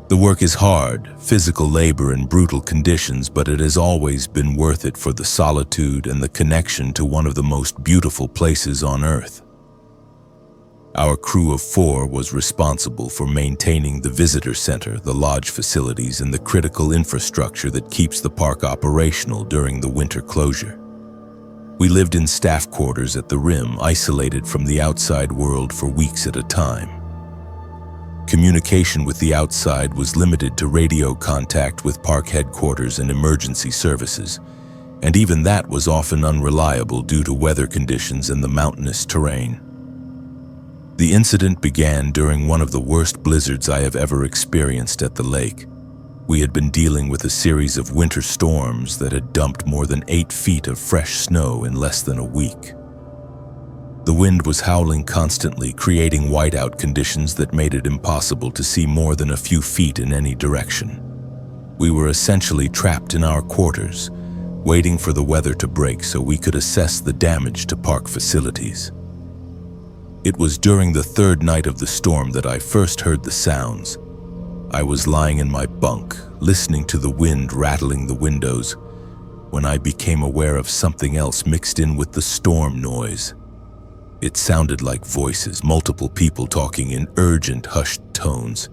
The work is hard, physical labor and brutal conditions, but it has always been worth it for the solitude and the connection to one of the most beautiful places on Earth. Our crew of 4 was responsible for maintaining the visitor center, the lodge facilities, and the critical infrastructure that keeps the park operational during the winter closure. We lived in staff quarters at the rim, isolated from the outside world for weeks at a time. Communication with the outside was limited to radio contact with park headquarters and emergency services, and even that was often unreliable due to weather conditions and the mountainous terrain. The incident began during one of the worst blizzards I have ever experienced at the lake. We had been dealing with a series of winter storms that had dumped more than 8 feet of fresh snow in less than a week. The wind was howling constantly, creating whiteout conditions that made it impossible to see more than a few feet in any direction. We were essentially trapped in our quarters, waiting for the weather to break so we could assess the damage to park facilities. It was during the 3rd night of the storm that I first heard the sounds. I was lying in my bunk, listening to the wind rattling the windows, when I became aware of something else mixed in with the storm noise. It sounded like voices, multiple people talking in urgent, hushed tones.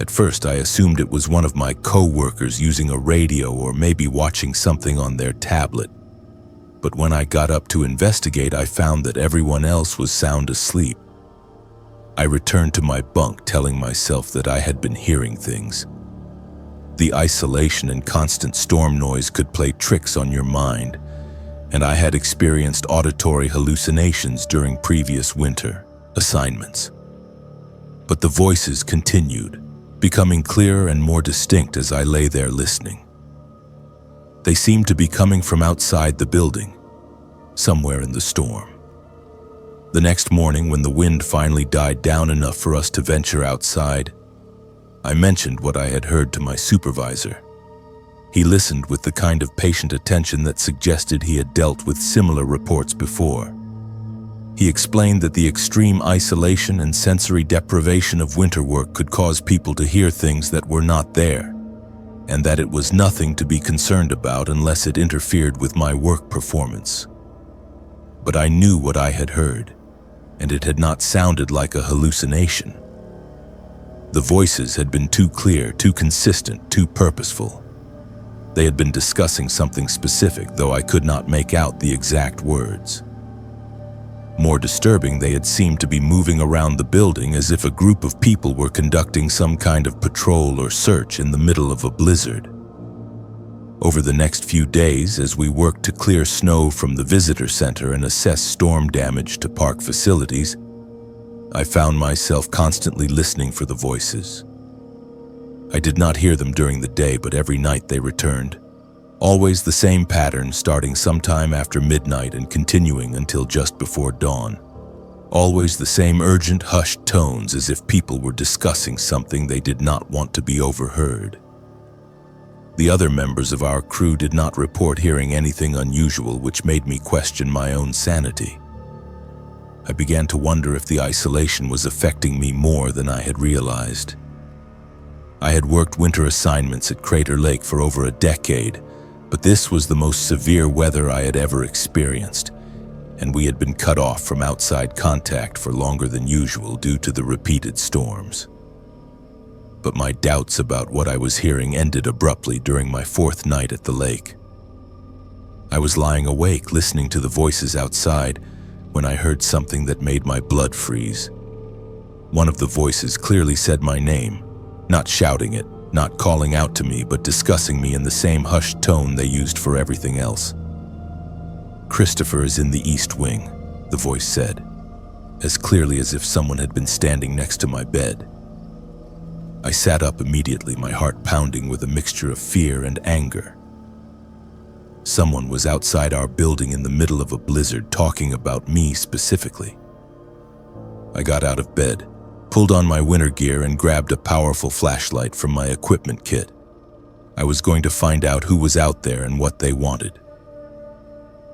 At first, I assumed it was one of my co-workers using a radio or maybe watching something on their tablet. But when I got up to investigate, I found that everyone else was sound asleep. I returned to my bunk, telling myself that I had been hearing things. The isolation and constant storm noise could play tricks on your mind, and I had experienced auditory hallucinations during previous winter assignments. But the voices continued, becoming clearer and more distinct as I lay there listening. They seemed to be coming from outside the building, somewhere in the storm. The next morning, when the wind finally died down enough for us to venture outside, I mentioned what I had heard to my supervisor. He listened with the kind of patient attention that suggested he had dealt with similar reports before. He explained that the extreme isolation and sensory deprivation of winter work could cause people to hear things that were not there, and that it was nothing to be concerned about unless it interfered with my work performance. But I knew what I had heard, and it had not sounded like a hallucination. The voices had been too clear, too consistent, too purposeful. They had been discussing something specific, though I could not make out the exact words. More disturbing, they had seemed to be moving around the building as if a group of people were conducting some kind of patrol or search in the middle of a blizzard. Over the next few days, as we worked to clear snow from the visitor center and assess storm damage to park facilities, I found myself constantly listening for the voices. I did not hear them during the day, but every night they returned. Always the same pattern, starting sometime after midnight and continuing until just before dawn. Always the same urgent, hushed tones, as if people were discussing something they did not want to be overheard. The other members of our crew did not report hearing anything unusual, which made me question my own sanity. I began to wonder if the isolation was affecting me more than I had realized. I had worked winter assignments at Crater Lake for over a decade, but this was the most severe weather I had ever experienced, and we had been cut off from outside contact for longer than usual due to the repeated storms. But my doubts about what I was hearing ended abruptly during my fourth night at the lake. I was lying awake listening to the voices outside when I heard something that made my blood freeze. One of the voices clearly said my name, not shouting it, not calling out to me, but discussing me in the same hushed tone they used for everything else. "Christopher is in the East Wing," the voice said, as clearly as if someone had been standing next to my bed. I sat up immediately, my heart pounding with a mixture of fear and anger. Someone was outside our building in the middle of a blizzard talking about me specifically. I got out of bed, pulled on my winter gear, and grabbed a powerful flashlight from my equipment kit. I was going to find out who was out there and what they wanted.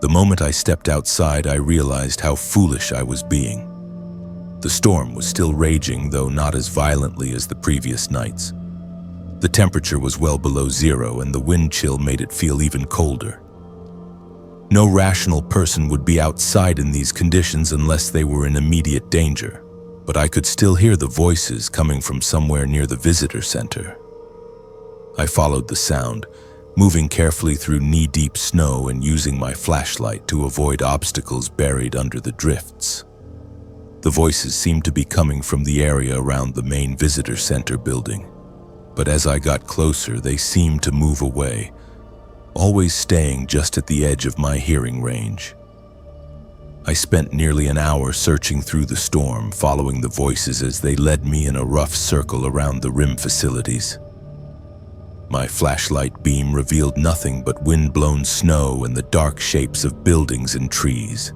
The moment I stepped outside, I realized how foolish I was being. The storm was still raging, though not as violently as the previous nights. The temperature was well below zero, and the wind chill made it feel even colder. No rational person would be outside in these conditions unless they were in immediate danger, but I could still hear the voices coming from somewhere near the visitor center. I followed the sound, moving carefully through knee-deep snow and using my flashlight to avoid obstacles buried under the drifts. The voices seemed to be coming from the area around the main visitor center building, but as I got closer, they seemed to move away, always staying just at the edge of my hearing range. I spent nearly an hour searching through the storm, following the voices as they led me in a rough circle around the RIM facilities. My flashlight beam revealed nothing but wind-blown snow and the dark shapes of buildings and trees.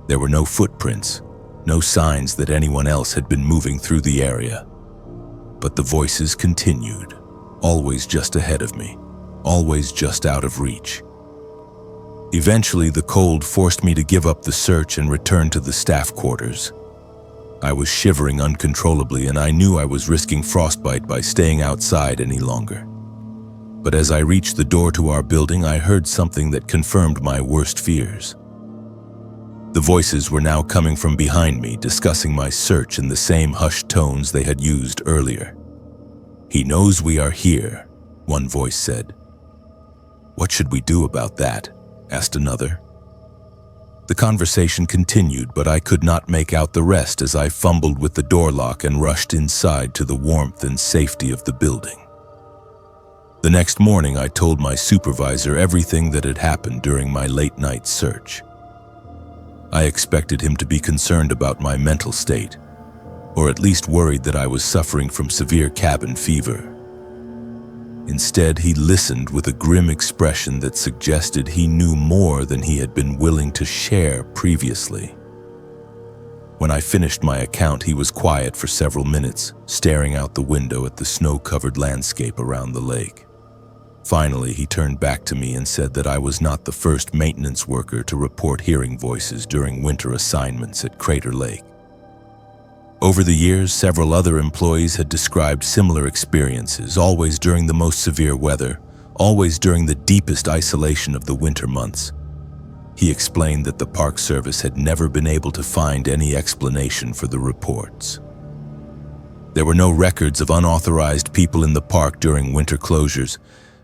There were no footprints, no signs that anyone else had been moving through the area. But the voices continued, always just ahead of me, always just out of reach. Eventually, the cold forced me to give up the search and return to the staff quarters. I was shivering uncontrollably, and I knew I was risking frostbite by staying outside any longer. But as I reached the door to our building, I heard something that confirmed my worst fears. The voices were now coming from behind me, discussing my search in the same hushed tones they had used earlier. "He knows we are here," one voice said. "What should we do about that?" asked another. The conversation continued, but I could not make out the rest as I fumbled with the door lock and rushed inside to the warmth and safety of the building. The next morning, I told my supervisor everything that had happened during my late-night search. I expected him to be concerned about my mental state, or at least worried that I was suffering from severe cabin fever. Instead, he listened with a grim expression that suggested he knew more than he had been willing to share previously. When I finished my account, he was quiet for several minutes, staring out the window at the snow-covered landscape around the lake. Finally, he turned back to me and said that I was not the first maintenance worker to report hearing voices during winter assignments at Crater Lake. Over the years, several other employees had described similar experiences, always during the most severe weather, always during the deepest isolation of the winter months. He explained that the Park Service had never been able to find any explanation for the reports. There were no records of unauthorized people in the park during winter closures,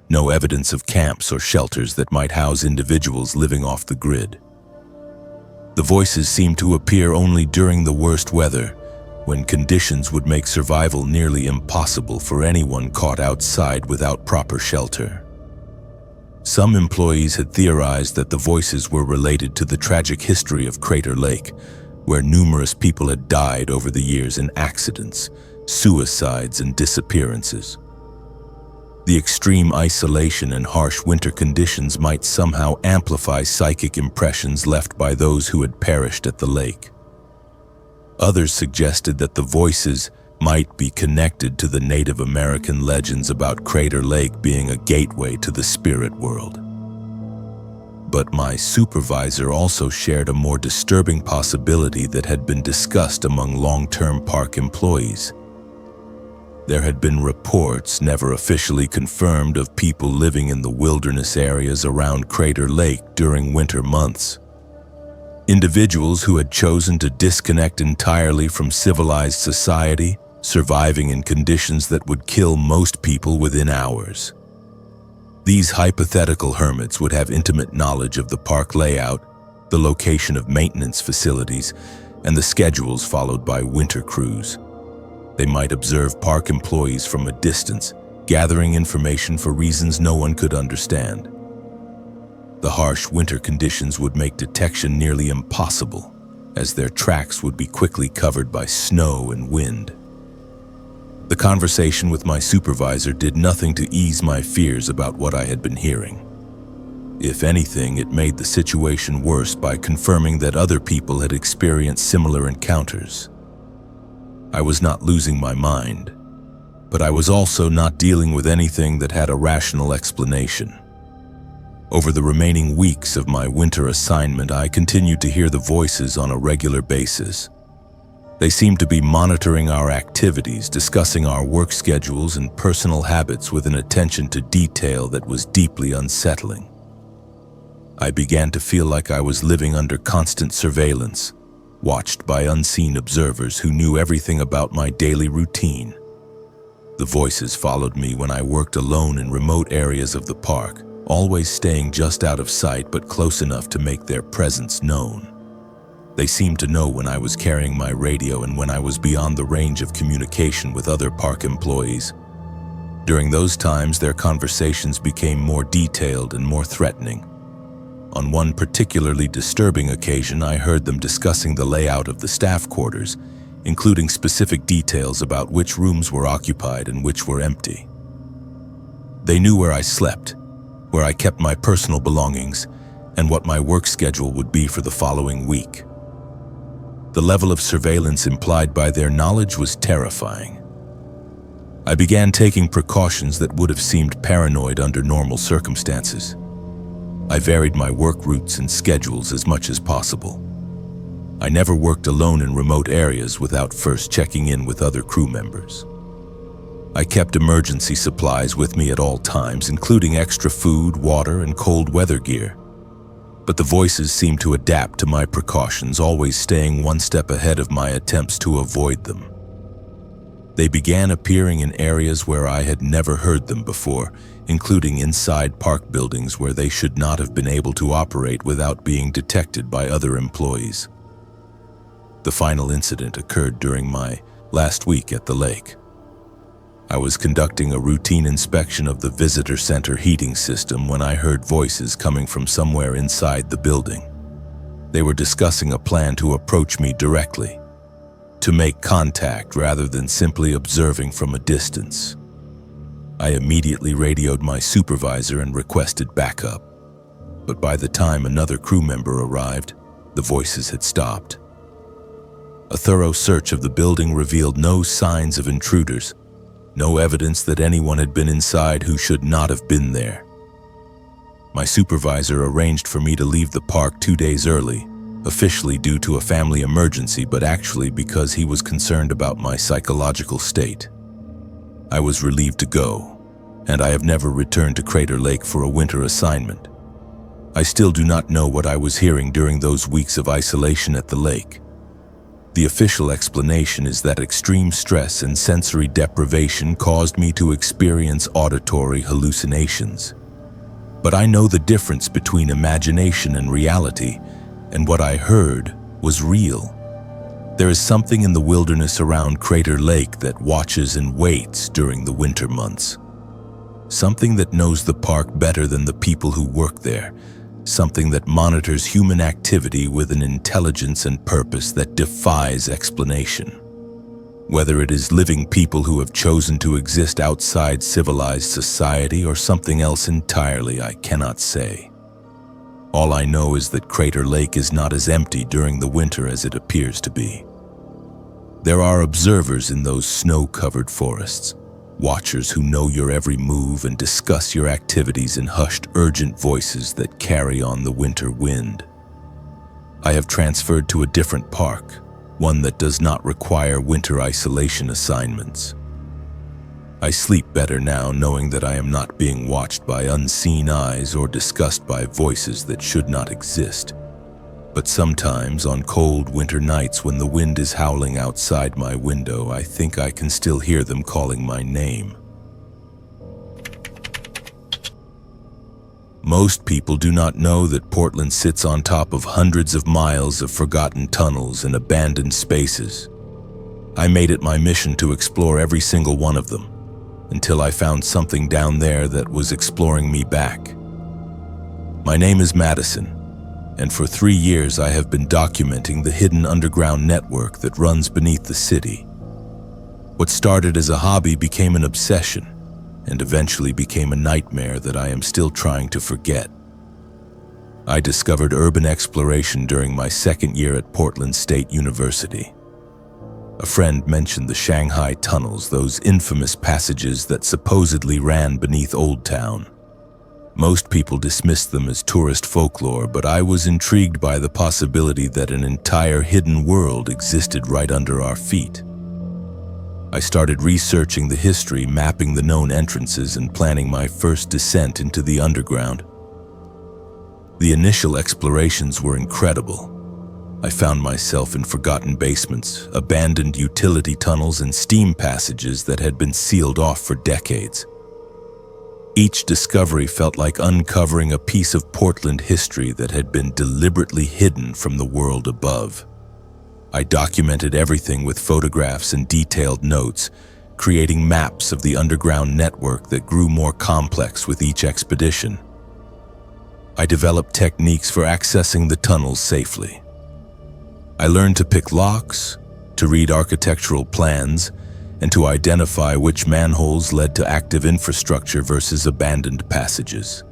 no evidence of camps or shelters that might house individuals living off the grid. The voices seemed to appear only during the worst weather, when conditions would make survival nearly impossible for anyone caught outside without proper shelter. Some employees had theorized that the voices were related to the tragic history of Crater Lake, where numerous people had died over the years in accidents, suicides, and disappearances. The extreme isolation and harsh winter conditions might somehow amplify psychic impressions left by those who had perished at the lake. Others suggested that the voices might be connected to the Native American legends about Crater Lake being a gateway to the spirit world. But my supervisor also shared a more disturbing possibility that had been discussed among long-term park employees. There had been reports, never officially confirmed, of people living in the wilderness areas around Crater Lake during winter months. Individuals who had chosen to disconnect entirely from civilized society, surviving in conditions that would kill most people within hours. These hypothetical hermits would have intimate knowledge of the park layout, the location of maintenance facilities, and the schedules followed by winter crews. They might observe park employees from a distance, gathering information for reasons no one could understand. The harsh winter conditions would make detection nearly impossible, as their tracks would be quickly covered by snow and wind. The conversation with my supervisor did nothing to ease my fears about what I had been hearing. If anything, it made the situation worse by confirming that other people had experienced similar encounters. I was not losing my mind, but I was also not dealing with anything that had a rational explanation. Over the remaining weeks of my winter assignment, I continued to hear the voices on a regular basis. They seemed to be monitoring our activities, discussing our work schedules and personal habits with an attention to detail that was deeply unsettling. I began to feel like I was living under constant surveillance, watched by unseen observers who knew everything about my daily routine. The voices followed me when I worked alone in remote areas of the park, always staying just out of sight but close enough to make their presence known. They seemed to know when I was carrying my radio and when I was beyond the range of communication with other park employees. During those times, their conversations became more detailed and more threatening. On one particularly disturbing occasion, I heard them discussing the layout of the staff quarters, including specific details about which rooms were occupied and which were empty. They knew where I slept, where I kept my personal belongings, and what my work schedule would be for the following week. The level of surveillance implied by their knowledge was terrifying. I began taking precautions that would have seemed paranoid under normal circumstances. I varied my work routes and schedules as much as possible. I never worked alone in remote areas without first checking in with other crew members. I kept emergency supplies with me at all times, including extra food, water, and cold weather gear. But the voices seemed to adapt to my precautions, always staying one step ahead of my attempts to avoid them. They began appearing in areas where I had never heard them before, including inside park buildings where they should not have been able to operate without being detected by other employees. The final incident occurred during my last week at the lake. I was conducting a routine inspection of the visitor center heating system when I heard voices coming from somewhere inside the building. They were discussing a plan to approach me directly, to make contact rather than simply observing from a distance. I immediately radioed my supervisor and requested backup, but by the time another crew member arrived, the voices had stopped. A thorough search of the building revealed no signs of intruders, No evidence that anyone had been inside who should not have been there. My supervisor arranged for me to leave the park 2 days early, officially due to a family emergency, but actually because he was concerned about my psychological state. I was relieved to go, and I have never returned to Crater Lake for a winter assignment. I still do not know what I was hearing during those weeks of isolation at the lake. The official explanation is that extreme stress and sensory deprivation caused me to experience auditory hallucinations. But I know the difference between imagination and reality, and what I heard was real. There is something in the wilderness around Crater Lake that watches and waits during the winter months. Something that knows the park better than the people who work there. Something that monitors human activity with an intelligence and purpose that defies explanation. Whether it is living people who have chosen to exist outside civilized society or something else entirely, I cannot say. All I know is that Crater Lake is not as empty during the winter as it appears to be. There are observers in those snow-covered forests, watchers who know your every move and discuss your activities in hushed, urgent voices that carry on the winter wind. I have transferred to a different park, one that does not require winter isolation assignments. I sleep better now knowing that I am not being watched by unseen eyes or discussed by voices that should not exist. But sometimes on cold winter nights when the wind is howling outside my window, I think I can still hear them calling my name. Most people do not know that Portland sits on top of hundreds of miles of forgotten tunnels and abandoned spaces. I made it my mission to explore every single one of them, until I found something down there that was exploring me back. My name is Madison, and for 3 years I have been documenting the hidden underground network that runs beneath the city. What started as a hobby became an obsession, and eventually became a nightmare that I am still trying to forget. I discovered urban exploration during my 2nd year at Portland State University. A friend mentioned the Shanghai tunnels, those infamous passages that supposedly ran beneath Old Town. Most people dismissed them as tourist folklore, but I was intrigued by the possibility that an entire hidden world existed right under our feet. I started researching the history, mapping the known entrances, and planning my first descent into the underground. The initial explorations were incredible. I found myself in forgotten basements, abandoned utility tunnels, and steam passages that had been sealed off for decades. Each discovery felt like uncovering a piece of Portland history that had been deliberately hidden from the world above. I documented everything with photographs and detailed notes, creating maps of the underground network that grew more complex with each expedition. I developed techniques for accessing the tunnels safely. I learned to pick locks, to read architectural plans, and to identify which manholes led to active infrastructure versus abandoned passages.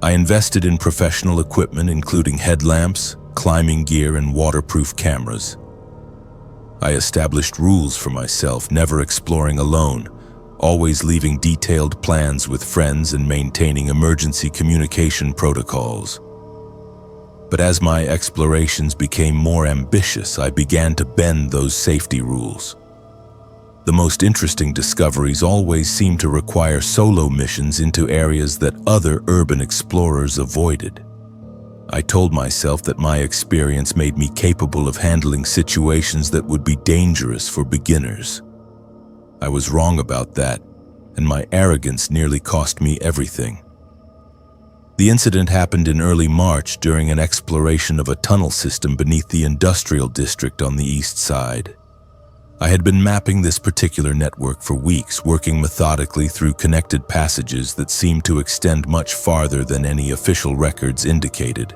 I invested in professional equipment including headlamps, climbing gear, and waterproof cameras. I established rules for myself, never exploring alone, always leaving detailed plans with friends and maintaining emergency communication protocols. But as my explorations became more ambitious, I began to bend those safety rules. The most interesting discoveries always seemed to require solo missions into areas that other urban explorers avoided. I told myself that my experience made me capable of handling situations that would be dangerous for beginners. I was wrong about that, and my arrogance nearly cost me everything. The incident happened in early March during an exploration of a tunnel system beneath the industrial district on the east side. I had been mapping this particular network for weeks, working methodically through connected passages that seemed to extend much farther than any official records indicated.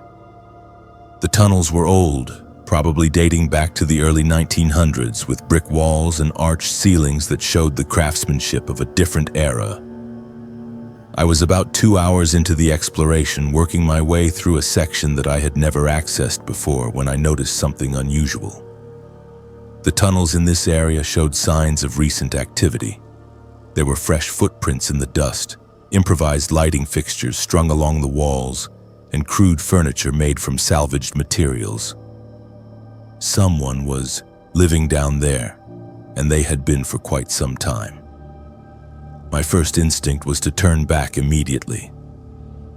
The tunnels were old, probably dating back to the early 1900s, with brick walls and arched ceilings that showed the craftsmanship of a different era. I was about 2 hours into the exploration, working my way through a section that I had never accessed before, when I noticed something unusual. The tunnels in this area showed signs of recent activity. There were fresh footprints in the dust, improvised lighting fixtures strung along the walls, and crude furniture made from salvaged materials. Someone was living down there, and they had been for quite some time. My first instinct was to turn back immediately.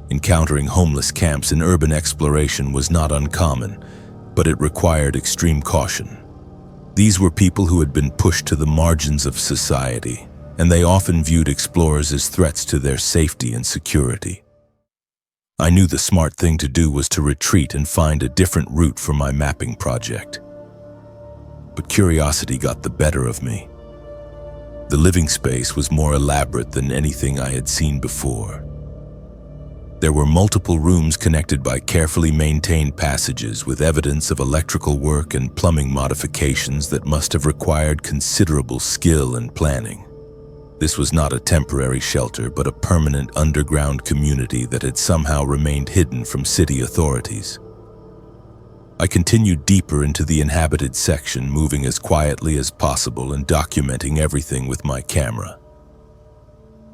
Encountering homeless camps in urban exploration was not uncommon, but it required extreme caution. These were people who had been pushed to the margins of society, and they often viewed explorers as threats to their safety and security. I knew the smart thing to do was to retreat and find a different route for my mapping project. But curiosity got the better of me. The living space was more elaborate than anything I had seen before. There were multiple rooms connected by carefully maintained passages with evidence of electrical work and plumbing modifications that must have required considerable skill and planning. This was not a temporary shelter, but a permanent underground community that had somehow remained hidden from city authorities. I continued deeper into the inhabited section, moving as quietly as possible and documenting everything with my camera.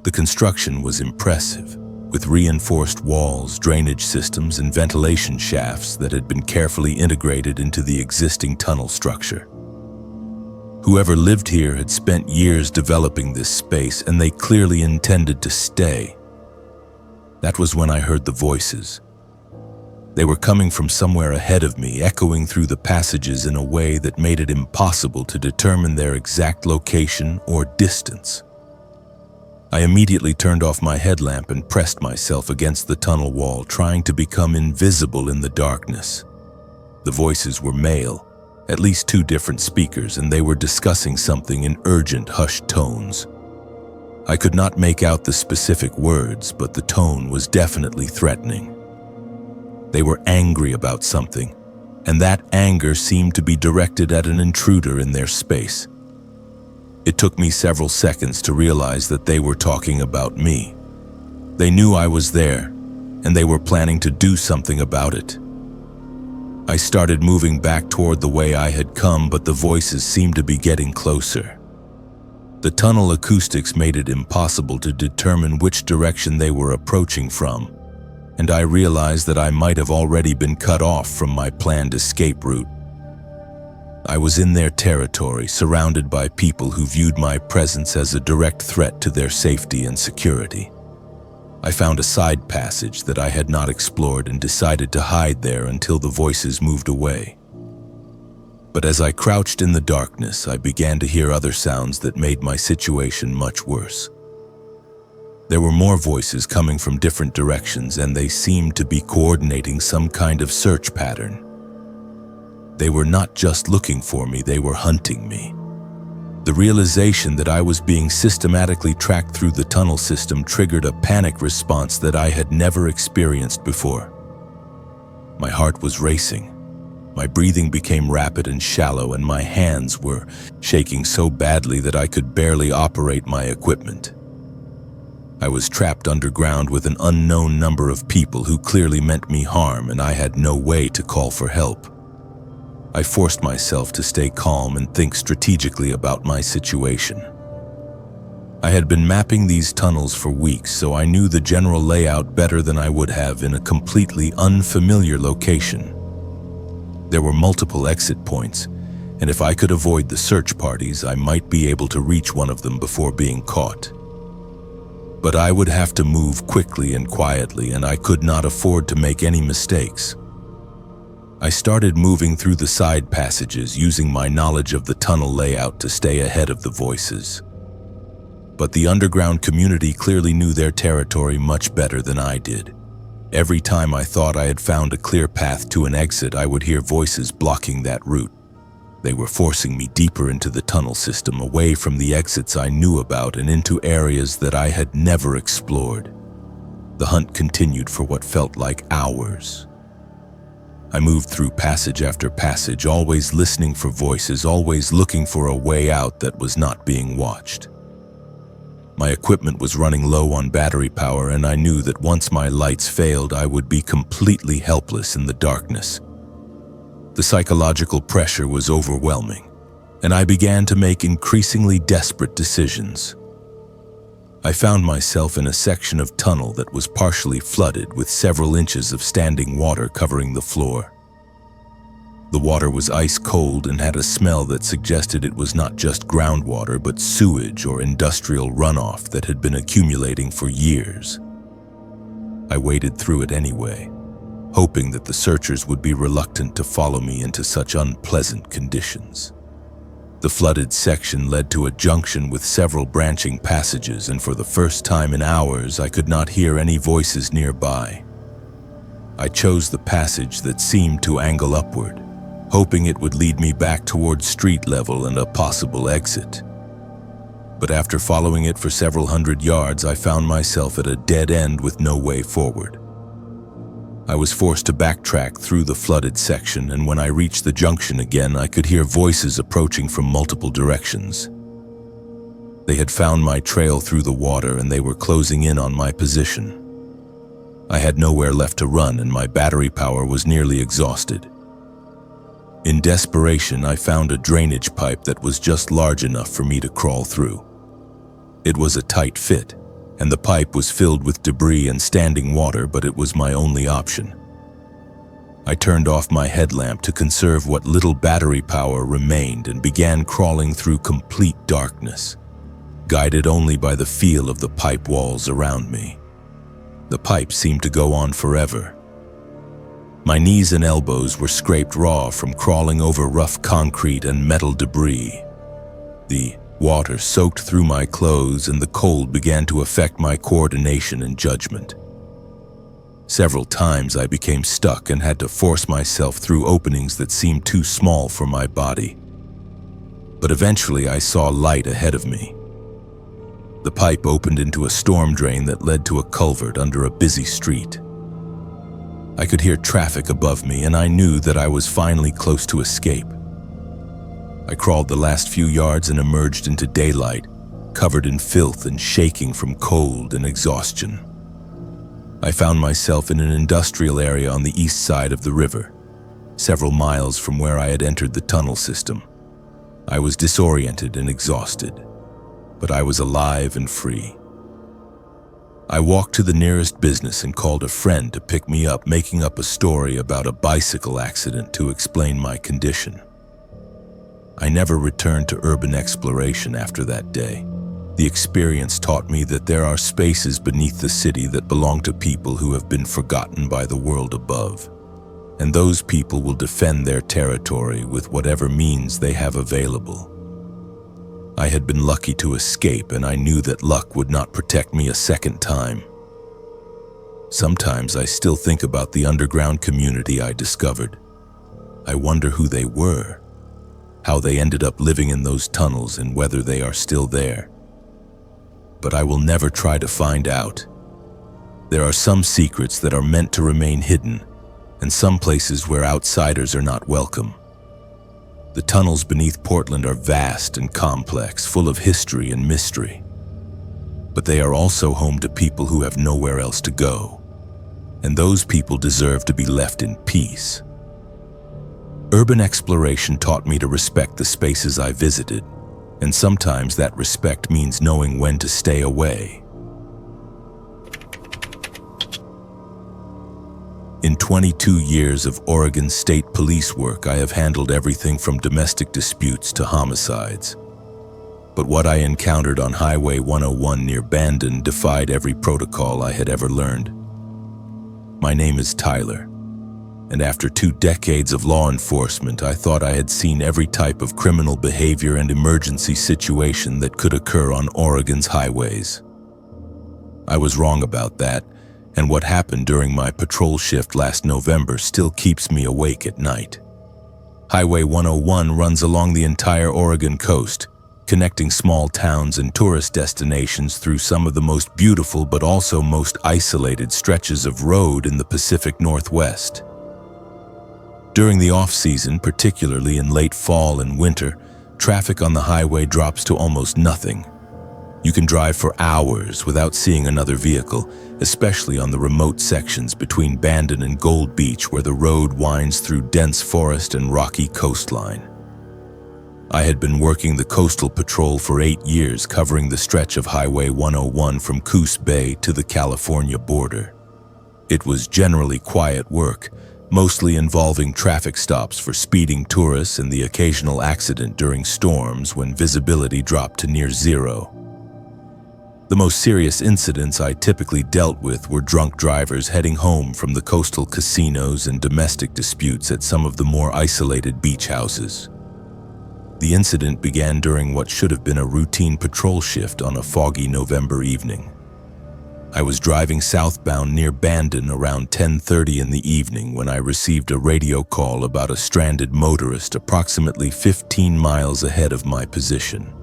The construction was impressive, with reinforced walls, drainage systems, and ventilation shafts that had been carefully integrated into the existing tunnel structure. Whoever lived here had spent years developing this space, and they clearly intended to stay. That was when I heard the voices. They were coming from somewhere ahead of me, echoing through the passages in a way that made it impossible to determine their exact location or distance. I immediately turned off my headlamp and pressed myself against the tunnel wall, trying to become invisible in the darkness. The voices were male, at least 2 different speakers, and they were discussing something in urgent, hushed tones. I could not make out the specific words, but the tone was definitely threatening. They were angry about something, and that anger seemed to be directed at an intruder in their space. It took me several seconds to realize that they were talking about me. They knew I was there, and they were planning to do something about it. I started moving back toward the way I had come, but the voices seemed to be getting closer. The tunnel acoustics made it impossible to determine which direction they were approaching from, and I realized that I might have already been cut off from my planned escape route. I was in their territory, surrounded by people who viewed my presence as a direct threat to their safety and security. I found a side passage that I had not explored and decided to hide there until the voices moved away. But as I crouched in the darkness, I began to hear other sounds that made my situation much worse. There were more voices coming from different directions, and they seemed to be coordinating some kind of search pattern. They were not just looking for me, they were hunting me. The realization that I was being systematically tracked through the tunnel system triggered a panic response that I had never experienced before. My heart was racing. My breathing became rapid and shallow, and my hands were shaking so badly that I could barely operate my equipment. I was trapped underground with an unknown number of people who clearly meant me harm, and I had no way to call for help. I forced myself to stay calm and think strategically about my situation. I had been mapping these tunnels for weeks, so I knew the general layout better than I would have in a completely unfamiliar location. There were multiple exit points, and if I could avoid the search parties, I might be able to reach one of them before being caught. But I would have to move quickly and quietly, and I could not afford to make any mistakes. I started moving through the side passages, using my knowledge of the tunnel layout to stay ahead of the voices. But the underground community clearly knew their territory much better than I did. Every time I thought I had found a clear path to an exit, I would hear voices blocking that route. They were forcing me deeper into the tunnel system, away from the exits I knew about and into areas that I had never explored. The hunt continued for what felt like hours. I moved through passage after passage, always listening for voices, always looking for a way out that was not being watched. My equipment was running low on battery power, and I knew that once my lights failed, I would be completely helpless in the darkness. The psychological pressure was overwhelming, and I began to make increasingly desperate decisions. I found myself in a section of tunnel that was partially flooded with several inches of standing water covering the floor. The water was ice cold and had a smell that suggested it was not just groundwater but sewage or industrial runoff that had been accumulating for years. I waded through it anyway, hoping that the searchers would be reluctant to follow me into such unpleasant conditions. The flooded section led to a junction with several branching passages, and for the first time in hours, I could not hear any voices nearby. I chose the passage that seemed to angle upward, hoping it would lead me back towards street level and a possible exit. But after following it for several hundred yards, I found myself at a dead end with no way forward. I was forced to backtrack through the flooded section, and when I reached the junction again, I could hear voices approaching from multiple directions. They had found my trail through the water, and they were closing in on my position. I had nowhere left to run, and my battery power was nearly exhausted. In desperation, I found a drainage pipe that was just large enough for me to crawl through. It was a tight fit, and the pipe was filled with debris and standing water, but it was my only option. I turned off my headlamp to conserve what little battery power remained and began crawling through complete darkness, guided only by the feel of the pipe walls around me. The pipe seemed to go on forever. My knees and elbows were scraped raw from crawling over rough concrete and metal debris. The water soaked through my clothes, and the cold began to affect my coordination and judgment. Several times I became stuck and had to force myself through openings that seemed too small for my body. But eventually I saw light ahead of me. The pipe opened into a storm drain that led to a culvert under a busy street. I could hear traffic above me, and I knew that I was finally close to escape. I crawled the last few yards and emerged into daylight, covered in filth and shaking from cold and exhaustion. I found myself in an industrial area on the east side of the river, several miles from where I had entered the tunnel system. I was disoriented and exhausted, but I was alive and free. I walked to the nearest business and called a friend to pick me up, making up a story about a bicycle accident to explain my condition. I never returned to urban exploration after that day. The experience taught me that there are spaces beneath the city that belong to people who have been forgotten by the world above, and those people will defend their territory with whatever means they have available. I had been lucky to escape, and I knew that luck would not protect me a second time. Sometimes I still think about the underground community I discovered. I wonder who they were, how they ended up living in those tunnels, and whether they are still there. But I will never try to find out. There are some secrets that are meant to remain hidden, and some places where outsiders are not welcome. The tunnels beneath Portland are vast and complex, full of history and mystery. But they are also home to people who have nowhere else to go, and those people deserve to be left in peace. Urban exploration taught me to respect the spaces I visited, and sometimes that respect means knowing when to stay away. In 22 years of Oregon State Police work, I have handled everything from domestic disputes to homicides. But what I encountered on Highway 101 near Bandon defied every protocol I had ever learned. My name is Tyler, and after 2 decades of law enforcement, I thought I had seen every type of criminal behavior and emergency situation that could occur on Oregon's highways. I was wrong about that, and what happened during my patrol shift last November still keeps me awake at night. Highway 101 runs along the entire Oregon coast, connecting small towns and tourist destinations through some of the most beautiful but also most isolated stretches of road in the Pacific Northwest. During the off-season, particularly in late fall and winter, traffic on the highway drops to almost nothing. You can drive for hours without seeing another vehicle, especially on the remote sections between Bandon and Gold Beach, where the road winds through dense forest and rocky coastline. I had been working the coastal patrol for 8 years, covering the stretch of Highway 101 from Coos Bay to the California border. It was generally quiet work, mostly involving traffic stops for speeding tourists and the occasional accident during storms when visibility dropped to near zero. The most serious incidents I typically dealt with were drunk drivers heading home from the coastal casinos and domestic disputes at some of the more isolated beach houses. The incident began during what should have been a routine patrol shift on a foggy November evening. I was driving southbound near Bandon around 10:30 in the evening when I received a radio call about a stranded motorist approximately 15 miles ahead of my position.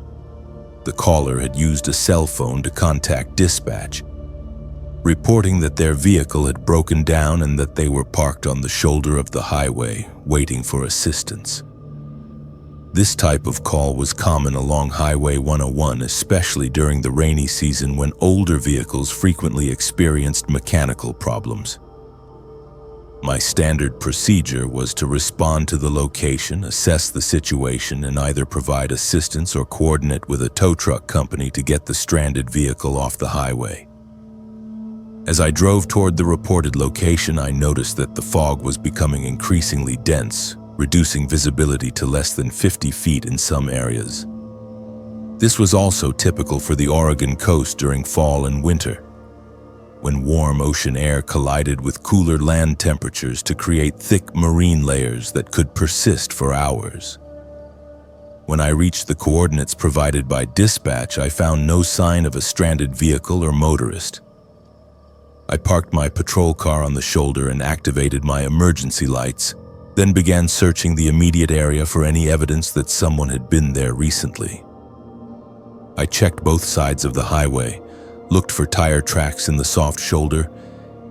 The caller had used a cell phone to contact dispatch, reporting that their vehicle had broken down and that they were parked on the shoulder of the highway, waiting for assistance. This type of call was common along Highway 101, especially during the rainy season when older vehicles frequently experienced mechanical problems. My standard procedure was to respond to the location, assess the situation, and either provide assistance or coordinate with a tow truck company to get the stranded vehicle off the highway. As I drove toward the reported location, I noticed that the fog was becoming increasingly dense, reducing visibility to less than 50 feet in some areas. This was also typical for the Oregon coast during fall and winter, when warm ocean air collided with cooler land temperatures to create thick marine layers that could persist for hours. When I reached the coordinates provided by dispatch, I found no sign of a stranded vehicle or motorist. I parked my patrol car on the shoulder and activated my emergency lights, then began searching the immediate area for any evidence that someone had been there recently. I checked both sides of the highway, looked for tire tracks in the soft shoulder,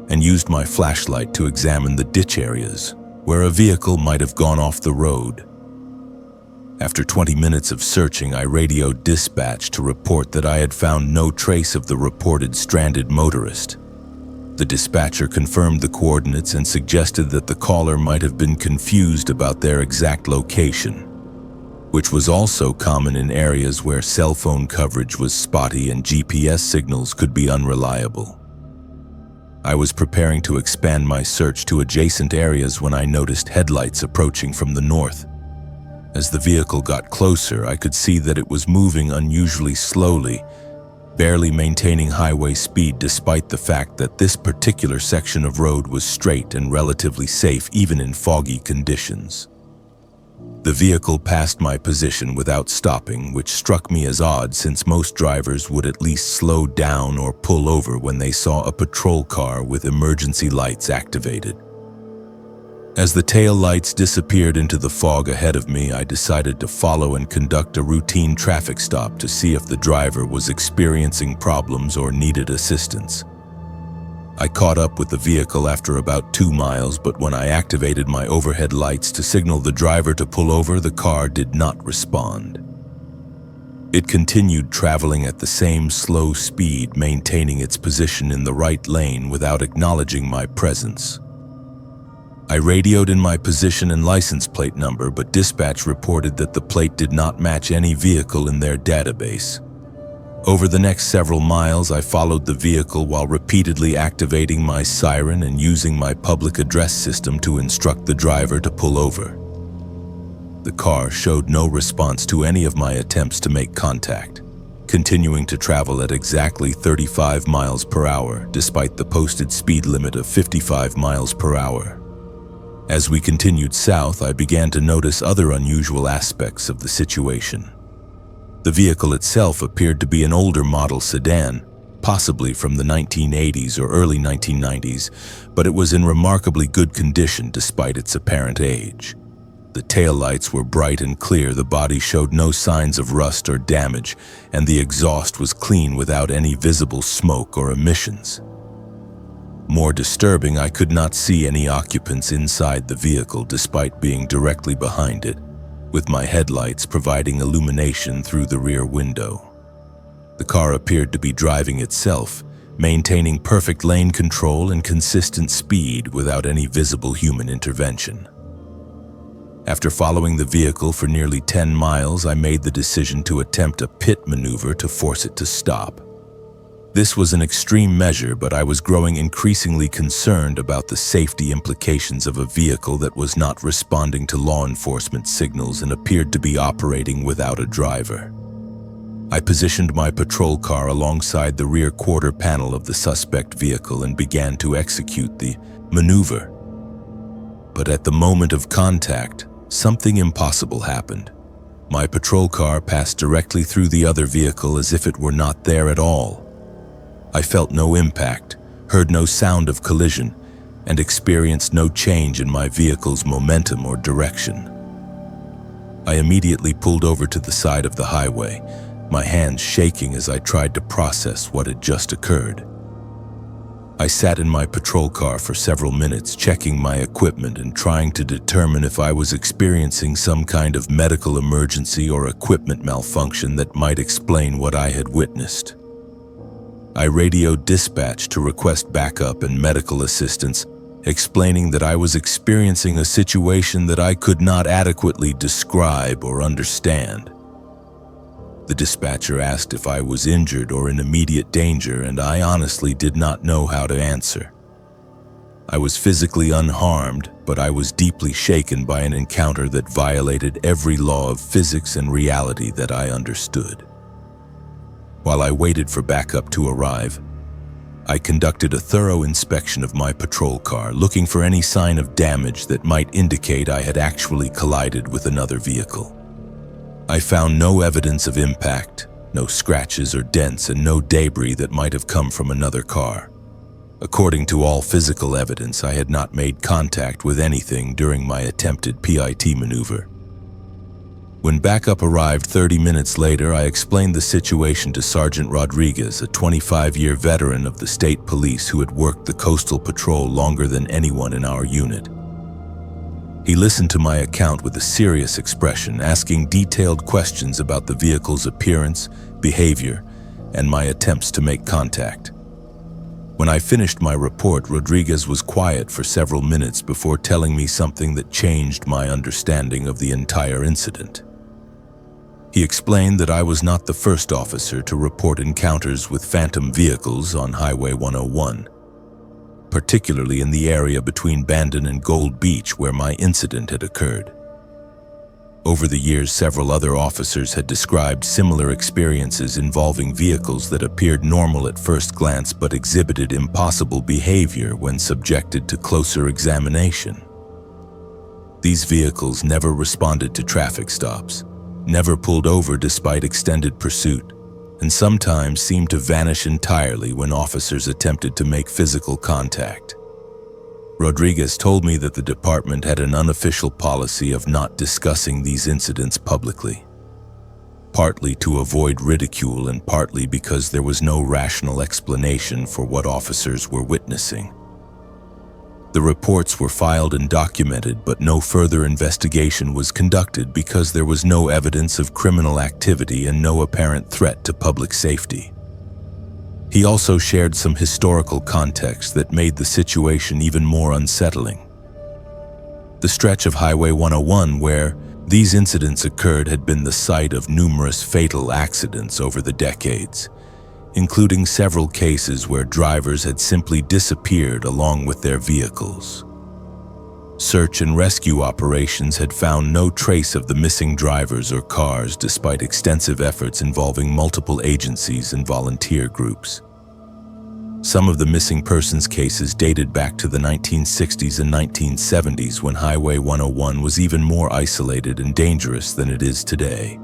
and used my flashlight to examine the ditch areas where a vehicle might have gone off the road. After 20 minutes of searching, I radioed dispatch to report that I had found no trace of the reported stranded motorist. The dispatcher confirmed the coordinates and suggested that the caller might have been confused about their exact location, which was also common in areas where cell phone coverage was spotty and GPS signals could be unreliable. I was preparing to expand my search to adjacent areas when I noticed headlights approaching from the north. As the vehicle got closer, I could see that it was moving unusually slowly, barely maintaining highway speed despite the fact that this particular section of road was straight and relatively safe even in foggy conditions. The vehicle passed my position without stopping, which struck me as odd since most drivers would at least slow down or pull over when they saw a patrol car with emergency lights activated. As the tail lights disappeared into the fog ahead of me, I decided to follow and conduct a routine traffic stop to see if the driver was experiencing problems or needed assistance. I caught up with the vehicle after about 2 miles, but when I activated my overhead lights to signal the driver to pull over, the car did not respond. It continued traveling at the same slow speed, maintaining its position in the right lane without acknowledging my presence. I radioed in my position and license plate number, but dispatch reported that the plate did not match any vehicle in their database. Over the next several miles, I followed the vehicle while repeatedly activating my siren and using my public address system to instruct the driver to pull over. The car showed no response to any of my attempts to make contact, continuing to travel at exactly 35 miles per hour despite the posted speed limit of 55 miles per hour. As we continued south, I began to notice other unusual aspects of the situation. The vehicle itself appeared to be an older model sedan, possibly from the 1980s or early 1990s, but it was in remarkably good condition despite its apparent age. The taillights were bright and clear, the body showed no signs of rust or damage, and the exhaust was clean without any visible smoke or emissions. More disturbing, I could not see any occupants inside the vehicle despite being directly behind it, with my headlights providing illumination through the rear window. The car appeared to be driving itself, maintaining perfect lane control and consistent speed without any visible human intervention. After following the vehicle for nearly 10 miles, I made the decision to attempt a pit maneuver to force it to stop. This was an extreme measure, but I was growing increasingly concerned about the safety implications of a vehicle that was not responding to law enforcement signals and appeared to be operating without a driver. I positioned my patrol car alongside the rear quarter panel of the suspect vehicle and began to execute the maneuver. But at the moment of contact, something impossible happened. My patrol car passed directly through the other vehicle as if it were not there at all. I felt no impact, heard no sound of collision, and experienced no change in my vehicle's momentum or direction. I immediately pulled over to the side of the highway, my hands shaking as I tried to process what had just occurred. I sat in my patrol car for several minutes, checking my equipment and trying to determine if I was experiencing some kind of medical emergency or equipment malfunction that might explain what I had witnessed. I radioed dispatch to request backup and medical assistance, explaining that I was experiencing a situation that I could not adequately describe or understand. The dispatcher asked if I was injured or in immediate danger, and I honestly did not know how to answer. I was physically unharmed, but I was deeply shaken by an encounter that violated every law of physics and reality that I understood. While I waited for backup to arrive, I conducted a thorough inspection of my patrol car, looking for any sign of damage that might indicate I had actually collided with another vehicle. I found no evidence of impact, no scratches or dents, and no debris that might have come from another car. According to all physical evidence, I had not made contact with anything during my attempted PIT maneuver. When backup arrived 30 minutes later, I explained the situation to Sergeant Rodriguez, a 25-year veteran of the state police who had worked the coastal patrol longer than anyone in our unit. He listened to my account with a serious expression, asking detailed questions about the vehicle's appearance, behavior, and my attempts to make contact. When I finished my report, Rodriguez was quiet for several minutes before telling me something that changed my understanding of the entire incident. He explained that I was not the first officer to report encounters with phantom vehicles on Highway 101, particularly in the area between Bandon and Gold Beach where my incident had occurred. Over the years, several other officers had described similar experiences involving vehicles that appeared normal at first glance but exhibited impossible behavior when subjected to closer examination. These vehicles never responded to traffic stops, never pulled over despite extended pursuit, and sometimes seemed to vanish entirely when officers attempted to make physical contact. Rodriguez told me that the department had an unofficial policy of not discussing these incidents publicly, partly to avoid ridicule and partly because there was no rational explanation for what officers were witnessing. The reports were filed and documented, but no further investigation was conducted because there was no evidence of criminal activity and no apparent threat to public safety. He also shared some historical context that made the situation even more unsettling. The stretch of Highway 101 where these incidents occurred had been the site of numerous fatal accidents over the decades, including several cases where drivers had simply disappeared along with their vehicles. Search and rescue operations had found no trace of the missing drivers or cars despite extensive efforts involving multiple agencies and volunteer groups. Some of the missing persons cases dated back to the 1960s and 1970s when Highway 101 was even more isolated and dangerous than it is today.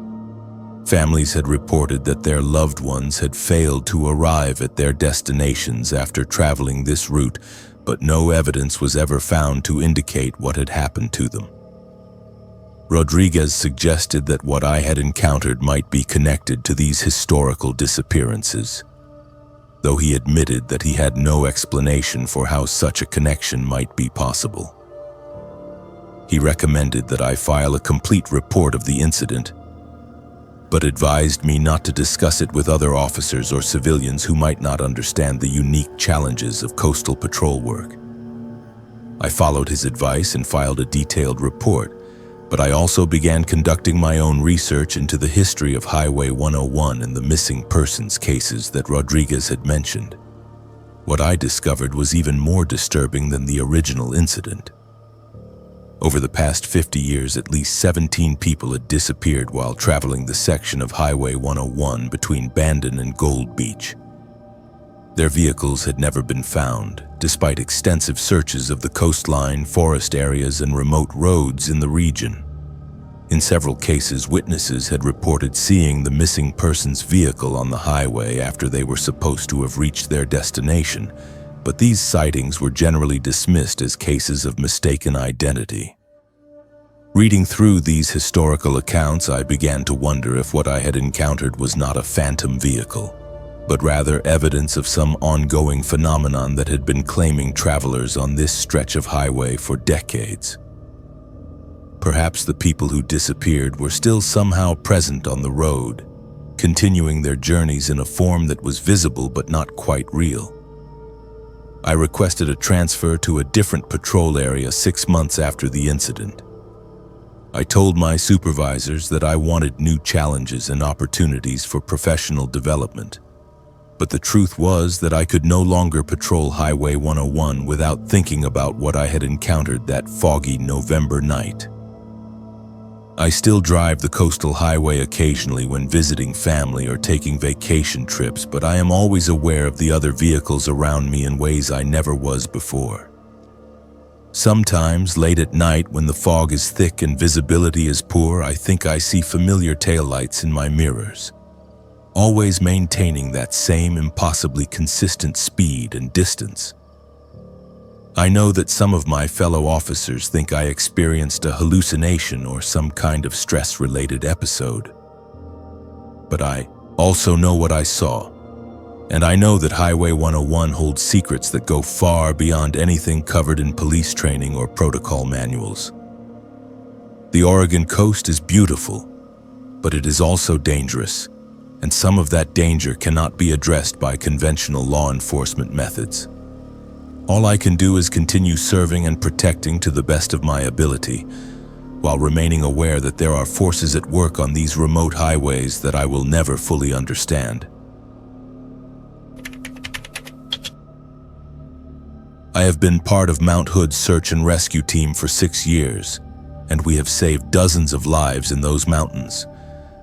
Families had reported that their loved ones had failed to arrive at their destinations after traveling this route, but no evidence was ever found to indicate what had happened to them. Rodriguez suggested that what I had encountered might be connected to these historical disappearances, though he admitted that he had no explanation for how such a connection might be possible. He recommended that I file a complete report of the incident, but advised me not to discuss it with other officers or civilians who might not understand the unique challenges of coastal patrol work. I followed his advice and filed a detailed report, But I also began conducting my own research into the history of Highway 101 and the missing persons cases that Rodriguez had mentioned. What I discovered was even more disturbing than the original incident. Over the past 50 years, at least 17 people had disappeared while traveling the section of Highway 101 between Bandon and Gold Beach. Their vehicles had never been found, despite extensive searches of the coastline, forest areas, and remote roads in the region. In several cases, witnesses had reported seeing the missing person's vehicle on the highway after they were supposed to have reached their destination, but these sightings were generally dismissed as cases of mistaken identity. Reading through these historical accounts, I began to wonder if what I had encountered was not a phantom vehicle, but rather evidence of some ongoing phenomenon that had been claiming travelers on this stretch of highway for decades. Perhaps the people who disappeared were still somehow present on the road, continuing their journeys in a form that was visible but not quite real. I requested a transfer to a different patrol area 6 months after the incident. I told my supervisors that I wanted new challenges and opportunities for professional development. But the truth was that I could no longer patrol Highway 101 without thinking about what I had encountered that foggy November night. I still drive the coastal highway occasionally when visiting family or taking vacation trips, but I am always aware of the other vehicles around me in ways I never was before. Sometimes, late at night when the fog is thick and visibility is poor, I think I see familiar taillights in my mirrors, always maintaining that same impossibly consistent speed and distance. I know that some of my fellow officers think I experienced a hallucination or some kind of stress-related episode. But I also know what I saw, and I know that Highway 101 holds secrets that go far beyond anything covered in police training or protocol manuals. The Oregon coast is beautiful, but it is also dangerous, and some of that danger cannot be addressed by conventional law enforcement methods. All I can do is continue serving and protecting to the best of my ability, while remaining aware that there are forces at work on these remote highways that I will never fully understand. I have been part of Mount Hood's search and rescue team for 6 years, and we have saved dozens of lives in those mountains.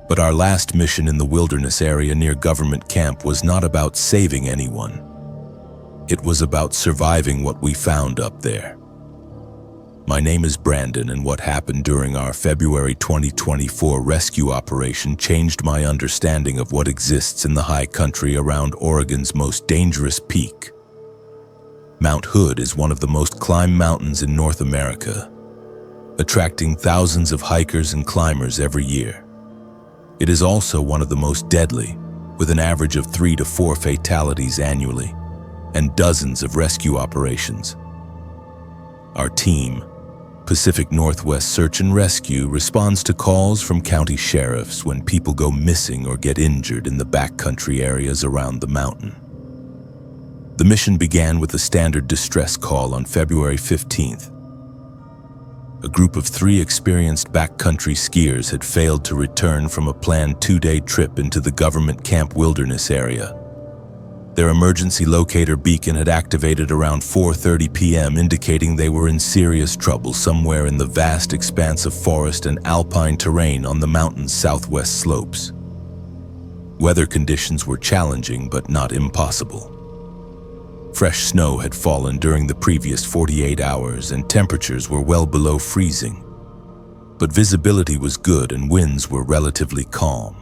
But our last mission in the wilderness area near Government Camp was not about saving anyone. It was about surviving what we found up there. My name is Brandon, and what happened during our February 2024 rescue operation changed my understanding of what exists in the high country around Oregon's most dangerous peak. Mount Hood is one of the most climbed mountains in North America, attracting thousands of hikers and climbers every year. It is also one of the most deadly, with an average of 3 to 4 fatalities annually, and dozens of rescue operations. Our team, Pacific Northwest Search and Rescue, responds to calls from county sheriffs when people go missing or get injured in the backcountry areas around the mountain. The mission began with a standard distress call on February 15th. A group of 3 experienced backcountry skiers had failed to return from a planned 2-day trip into the Government Camp wilderness area. Their emergency locator beacon had activated around 4:30 p.m., indicating they were in serious trouble somewhere in the vast expanse of forest and alpine terrain on the mountain's southwest slopes. Weather conditions were challenging but not impossible. Fresh snow had fallen during the previous 48 hours and temperatures were well below freezing. But visibility was good and winds were relatively calm.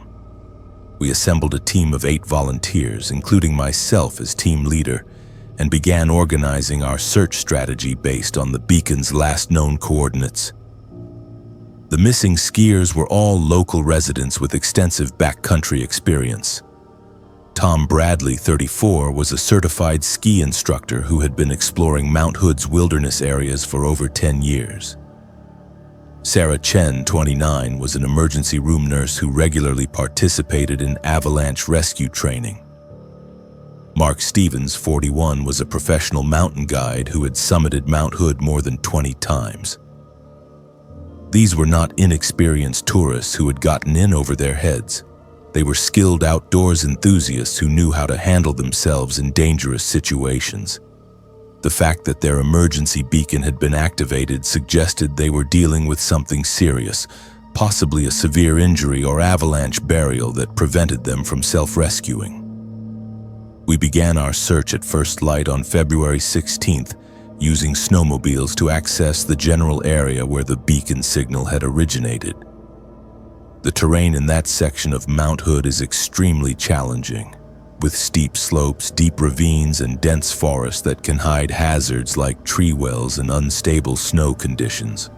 We assembled a team of 8 volunteers, including myself as team leader, and began organizing our search strategy based on the beacon's last known coordinates. The missing skiers were all local residents with extensive backcountry experience. Tom Bradley, 34, was a certified ski instructor who had been exploring Mount Hood's wilderness areas for over 10 years. Sarah Chen, 29, was an emergency room nurse who regularly participated in avalanche rescue training. Mark Stevens, 41, was a professional mountain guide who had summited Mount Hood more than 20 times. These were not inexperienced tourists who had gotten in over their heads. They were skilled outdoors enthusiasts who knew how to handle themselves in dangerous situations. The fact that their emergency beacon had been activated suggested they were dealing with something serious, possibly a severe injury or avalanche burial that prevented them from self-rescuing. We began our search at first light on February 16th, using snowmobiles to access the general area where the beacon signal had originated. The terrain in that section of Mount Hood is extremely challenging, with steep slopes, deep ravines, and dense forests that can hide hazards like tree wells and unstable snow conditions.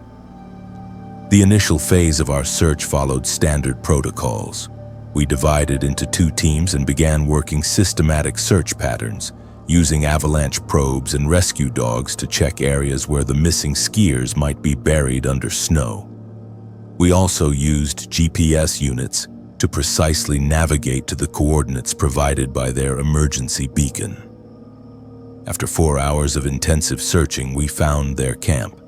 The initial phase of our search followed standard protocols. We divided into 2 teams and began working systematic search patterns, using avalanche probes and rescue dogs to check areas where the missing skiers might be buried under snow. We also used GPS units to precisely navigate to the coordinates provided by their emergency beacon. After 4 hours of intensive searching, we found their camp.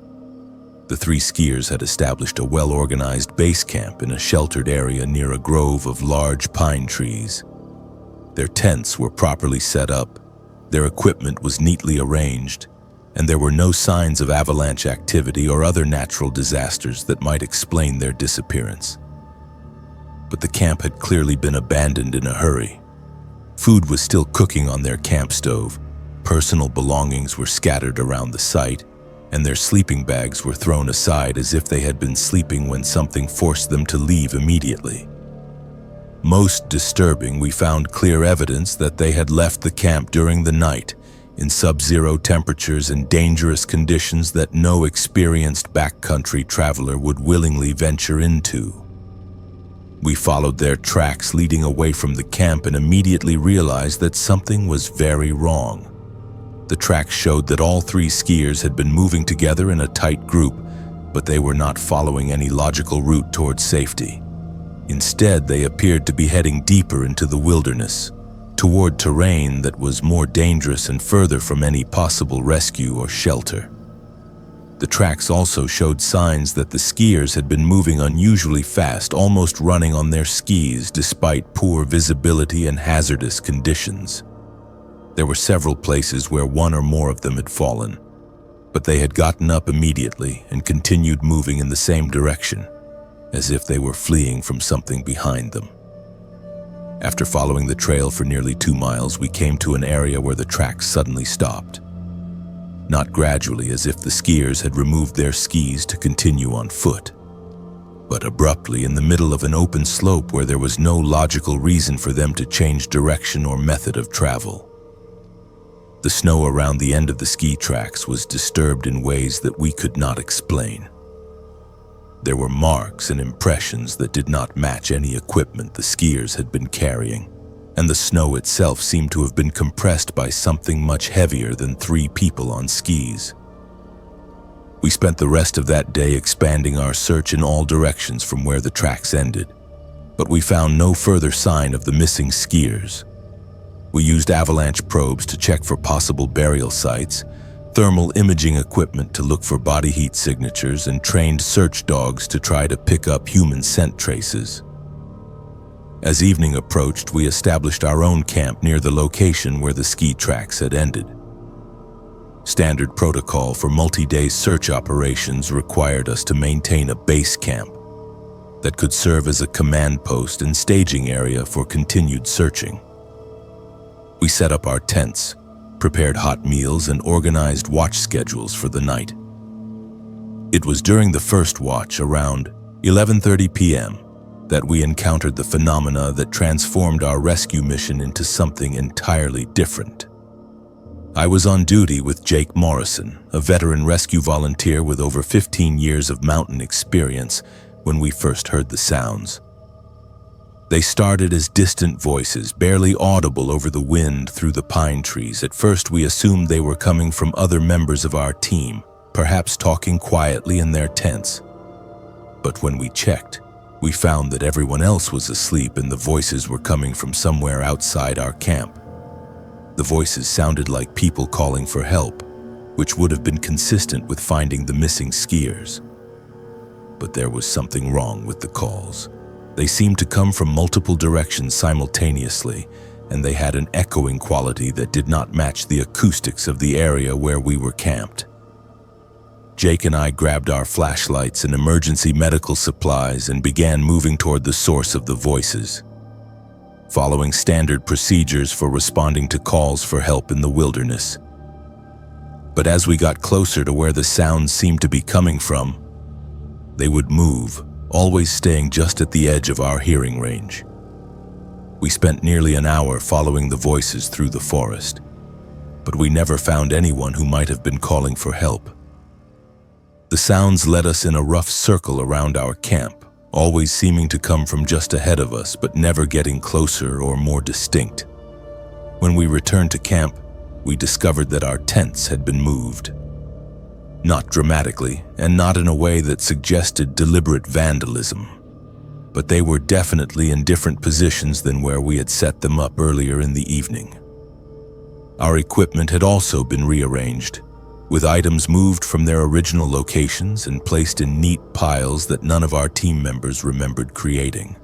The 3 skiers had established a well-organized base camp in a sheltered area near a grove of large pine trees. Their tents were properly set up, their equipment was neatly arranged, and there were no signs of avalanche activity or other natural disasters that might explain their disappearance. But the camp had clearly been abandoned in a hurry. Food was still cooking on their camp stove, personal belongings were scattered around the site, and their sleeping bags were thrown aside as if they had been sleeping when something forced them to leave immediately. Most disturbing, we found clear evidence that they had left the camp during the night, in sub-zero temperatures and dangerous conditions that no experienced backcountry traveler would willingly venture into. We followed their tracks leading away from the camp and immediately realized that something was very wrong. The tracks showed that all 3 skiers had been moving together in a tight group, but they were not following any logical route towards safety. Instead, they appeared to be heading deeper into the wilderness, toward terrain that was more dangerous and further from any possible rescue or shelter. The tracks also showed signs that the skiers had been moving unusually fast, almost running on their skis despite poor visibility and hazardous conditions. There were several places where 1 or more of them had fallen, but they had gotten up immediately and continued moving in the same direction, as if they were fleeing from something behind them. After following the trail for nearly 2 miles, we came to an area where the tracks suddenly stopped. Not gradually, as if the skiers had removed their skis to continue on foot, but abruptly in the middle of an open slope where there was no logical reason for them to change direction or method of travel. The snow around the end of the ski tracks was disturbed in ways that we could not explain. There were marks and impressions that did not match any equipment the skiers had been carrying, and the snow itself seemed to have been compressed by something much heavier than 3 people on skis. We spent the rest of that day expanding our search in all directions from where the tracks ended, but we found no further sign of the missing skiers. We used avalanche probes to check for possible burial sites, thermal imaging equipment to look for body heat signatures, and trained search dogs to try to pick up human scent traces. As evening approached, we established our own camp near the location where the ski tracks had ended. Standard protocol for multi-day search operations required us to maintain a base camp that could serve as a command post and staging area for continued searching. We set up our tents, prepared hot meals, and organized watch schedules for the night. It was during the first watch, around 11:30 p.m., that we encountered the phenomena that transformed our rescue mission into something entirely different. I was on duty with Jake Morrison, a veteran rescue volunteer with over 15 years of mountain experience, when we first heard the sounds. They started as distant voices, barely audible over the wind through the pine trees. At first, we assumed they were coming from other members of our team, perhaps talking quietly in their tents. But when we checked, we found that everyone else was asleep and the voices were coming from somewhere outside our camp. The voices sounded like people calling for help, which would have been consistent with finding the missing skiers. but there was something wrong with the calls. They seemed to come from multiple directions simultaneously, and they had an echoing quality that did not match the acoustics of the area where we were camped. Jake and I grabbed our flashlights and emergency medical supplies and began moving toward the source of the voices, following standard procedures for responding to calls for help in the wilderness. But as we got closer to where the sounds seemed to be coming from, they would move, always staying just at the edge of our hearing range. We spent nearly an hour following the voices through the forest, but we never found anyone who might have been calling for help. The sounds led us in a rough circle around our camp, always seeming to come from just ahead of us, but never getting closer or more distinct. When we returned to camp, we discovered that our tents had been moved. Not dramatically, and not in a way that suggested deliberate vandalism, but they were definitely in different positions than where we had set them up earlier in the evening. Our equipment had also been rearranged, with items moved from their original locations and placed in neat piles that none of our team members remembered creating.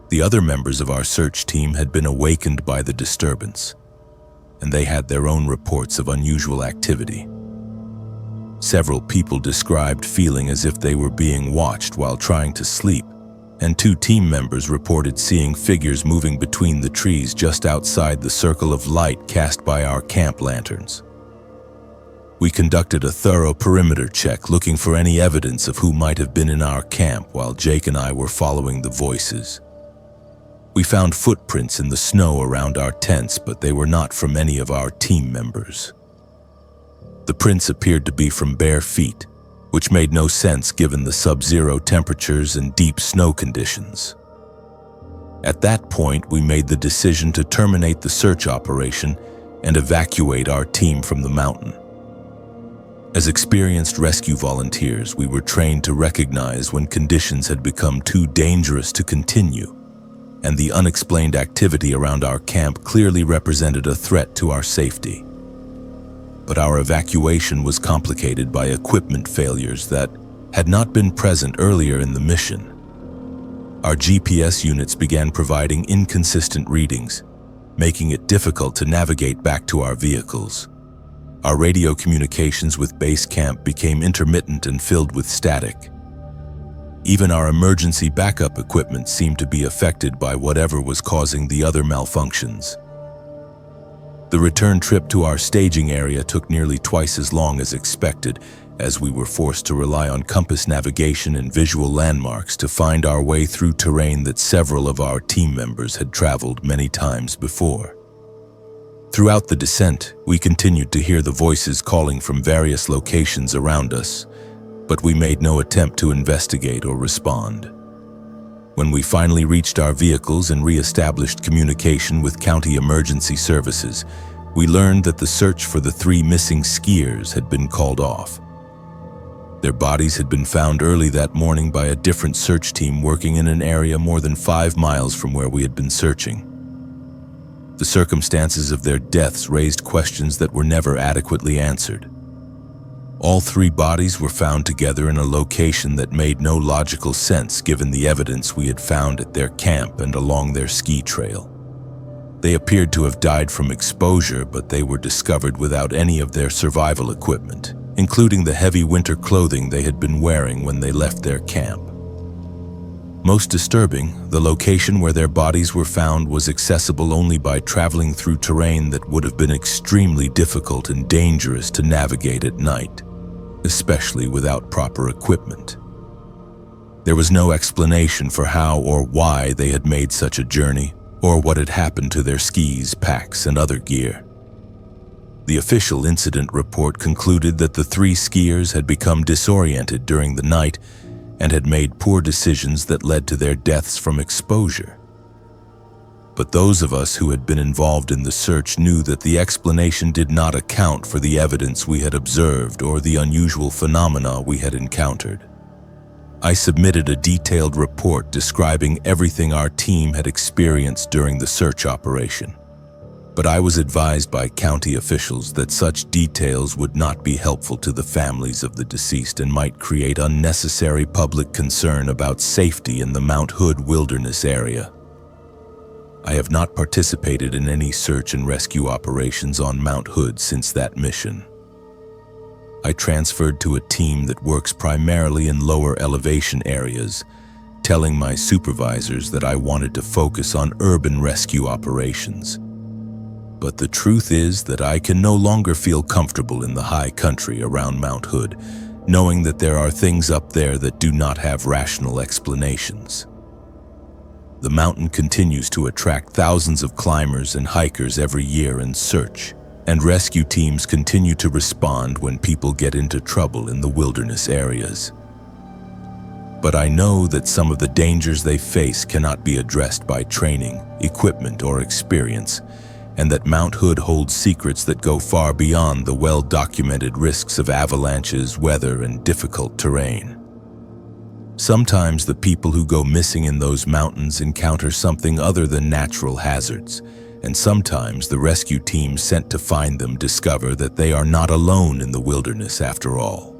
The other members of our search team had been awakened by the disturbance, and they had their own reports of unusual activity. Several people described feeling as if they were being watched while trying to sleep, and 2 team members reported seeing figures moving between the trees just outside the circle of light cast by our camp lanterns. We conducted a thorough perimeter check looking for any evidence of who might have been in our camp while Jake and I were following the voices. We found footprints in the snow around our tents, but they were not from any of our team members. The prints appeared to be from bare feet, which made no sense given the sub-zero temperatures and deep snow conditions. At that point, we made the decision to terminate the search operation and evacuate our team from the mountain. As experienced rescue volunteers, we were trained to recognize when conditions had become too dangerous to continue, and the unexplained activity around our camp clearly represented a threat to our safety. But our evacuation was complicated by equipment failures that had not been present earlier in the mission. Our GPS units began providing inconsistent readings, making it difficult to navigate back to our vehicles. Our radio communications with base camp became intermittent and filled with static. Even our emergency backup equipment seemed to be affected by whatever was causing the other malfunctions. The return trip to our staging area took nearly twice as long as expected, as we were forced to rely on compass navigation and visual landmarks to find our way through terrain that several of our team members had traveled many times before. Throughout the descent, we continued to hear the voices calling from various locations around us, but we made no attempt to investigate or respond. When we finally reached our vehicles and re-established communication with county emergency services, we learned that the search for the 3 missing skiers had been called off. Their bodies had been found early that morning by a different search team working in an area more than 5 miles from where we had been searching. The circumstances of their deaths raised questions that were never adequately answered. All 3 bodies were found together in a location that made no logical sense given the evidence we had found at their camp and along their ski trail. They appeared to have died from exposure, but they were discovered without any of their survival equipment, including the heavy winter clothing they had been wearing when they left their camp. Most disturbing, the location where their bodies were found was accessible only by traveling through terrain that would have been extremely difficult and dangerous to navigate at night, especially without proper equipment. There was no explanation for how or why they had made such a journey, or what had happened to their skis, packs, and other gear. The official incident report concluded that the 3 skiers had become disoriented during the night and had made poor decisions that led to their deaths from exposure. But those of us who had been involved in the search knew that the explanation did not account for the evidence we had observed or the unusual phenomena we had encountered. I submitted a detailed report describing everything our team had experienced during the search operation. But I was advised by county officials that such details would not be helpful to the families of the deceased and might create unnecessary public concern about safety in the Mount Hood wilderness area. I have not participated in any search and rescue operations on Mount Hood since that mission. I transferred to a team that works primarily in lower elevation areas, telling my supervisors that I wanted to focus on urban rescue operations. But the truth is that I can no longer feel comfortable in the high country around Mount Hood, knowing that there are things up there that do not have rational explanations. The mountain continues to attract thousands of climbers and hikers every year in search, and rescue teams continue to respond when people get into trouble in the wilderness areas. But I know that some of the dangers they face cannot be addressed by training, equipment, or experience, and that Mount Hood holds secrets that go far beyond the well-documented risks of avalanches, weather, and difficult terrain. Sometimes the people who go missing in those mountains encounter something other than natural hazards, and sometimes the rescue teams sent to find them discover that they are not alone in the wilderness after all.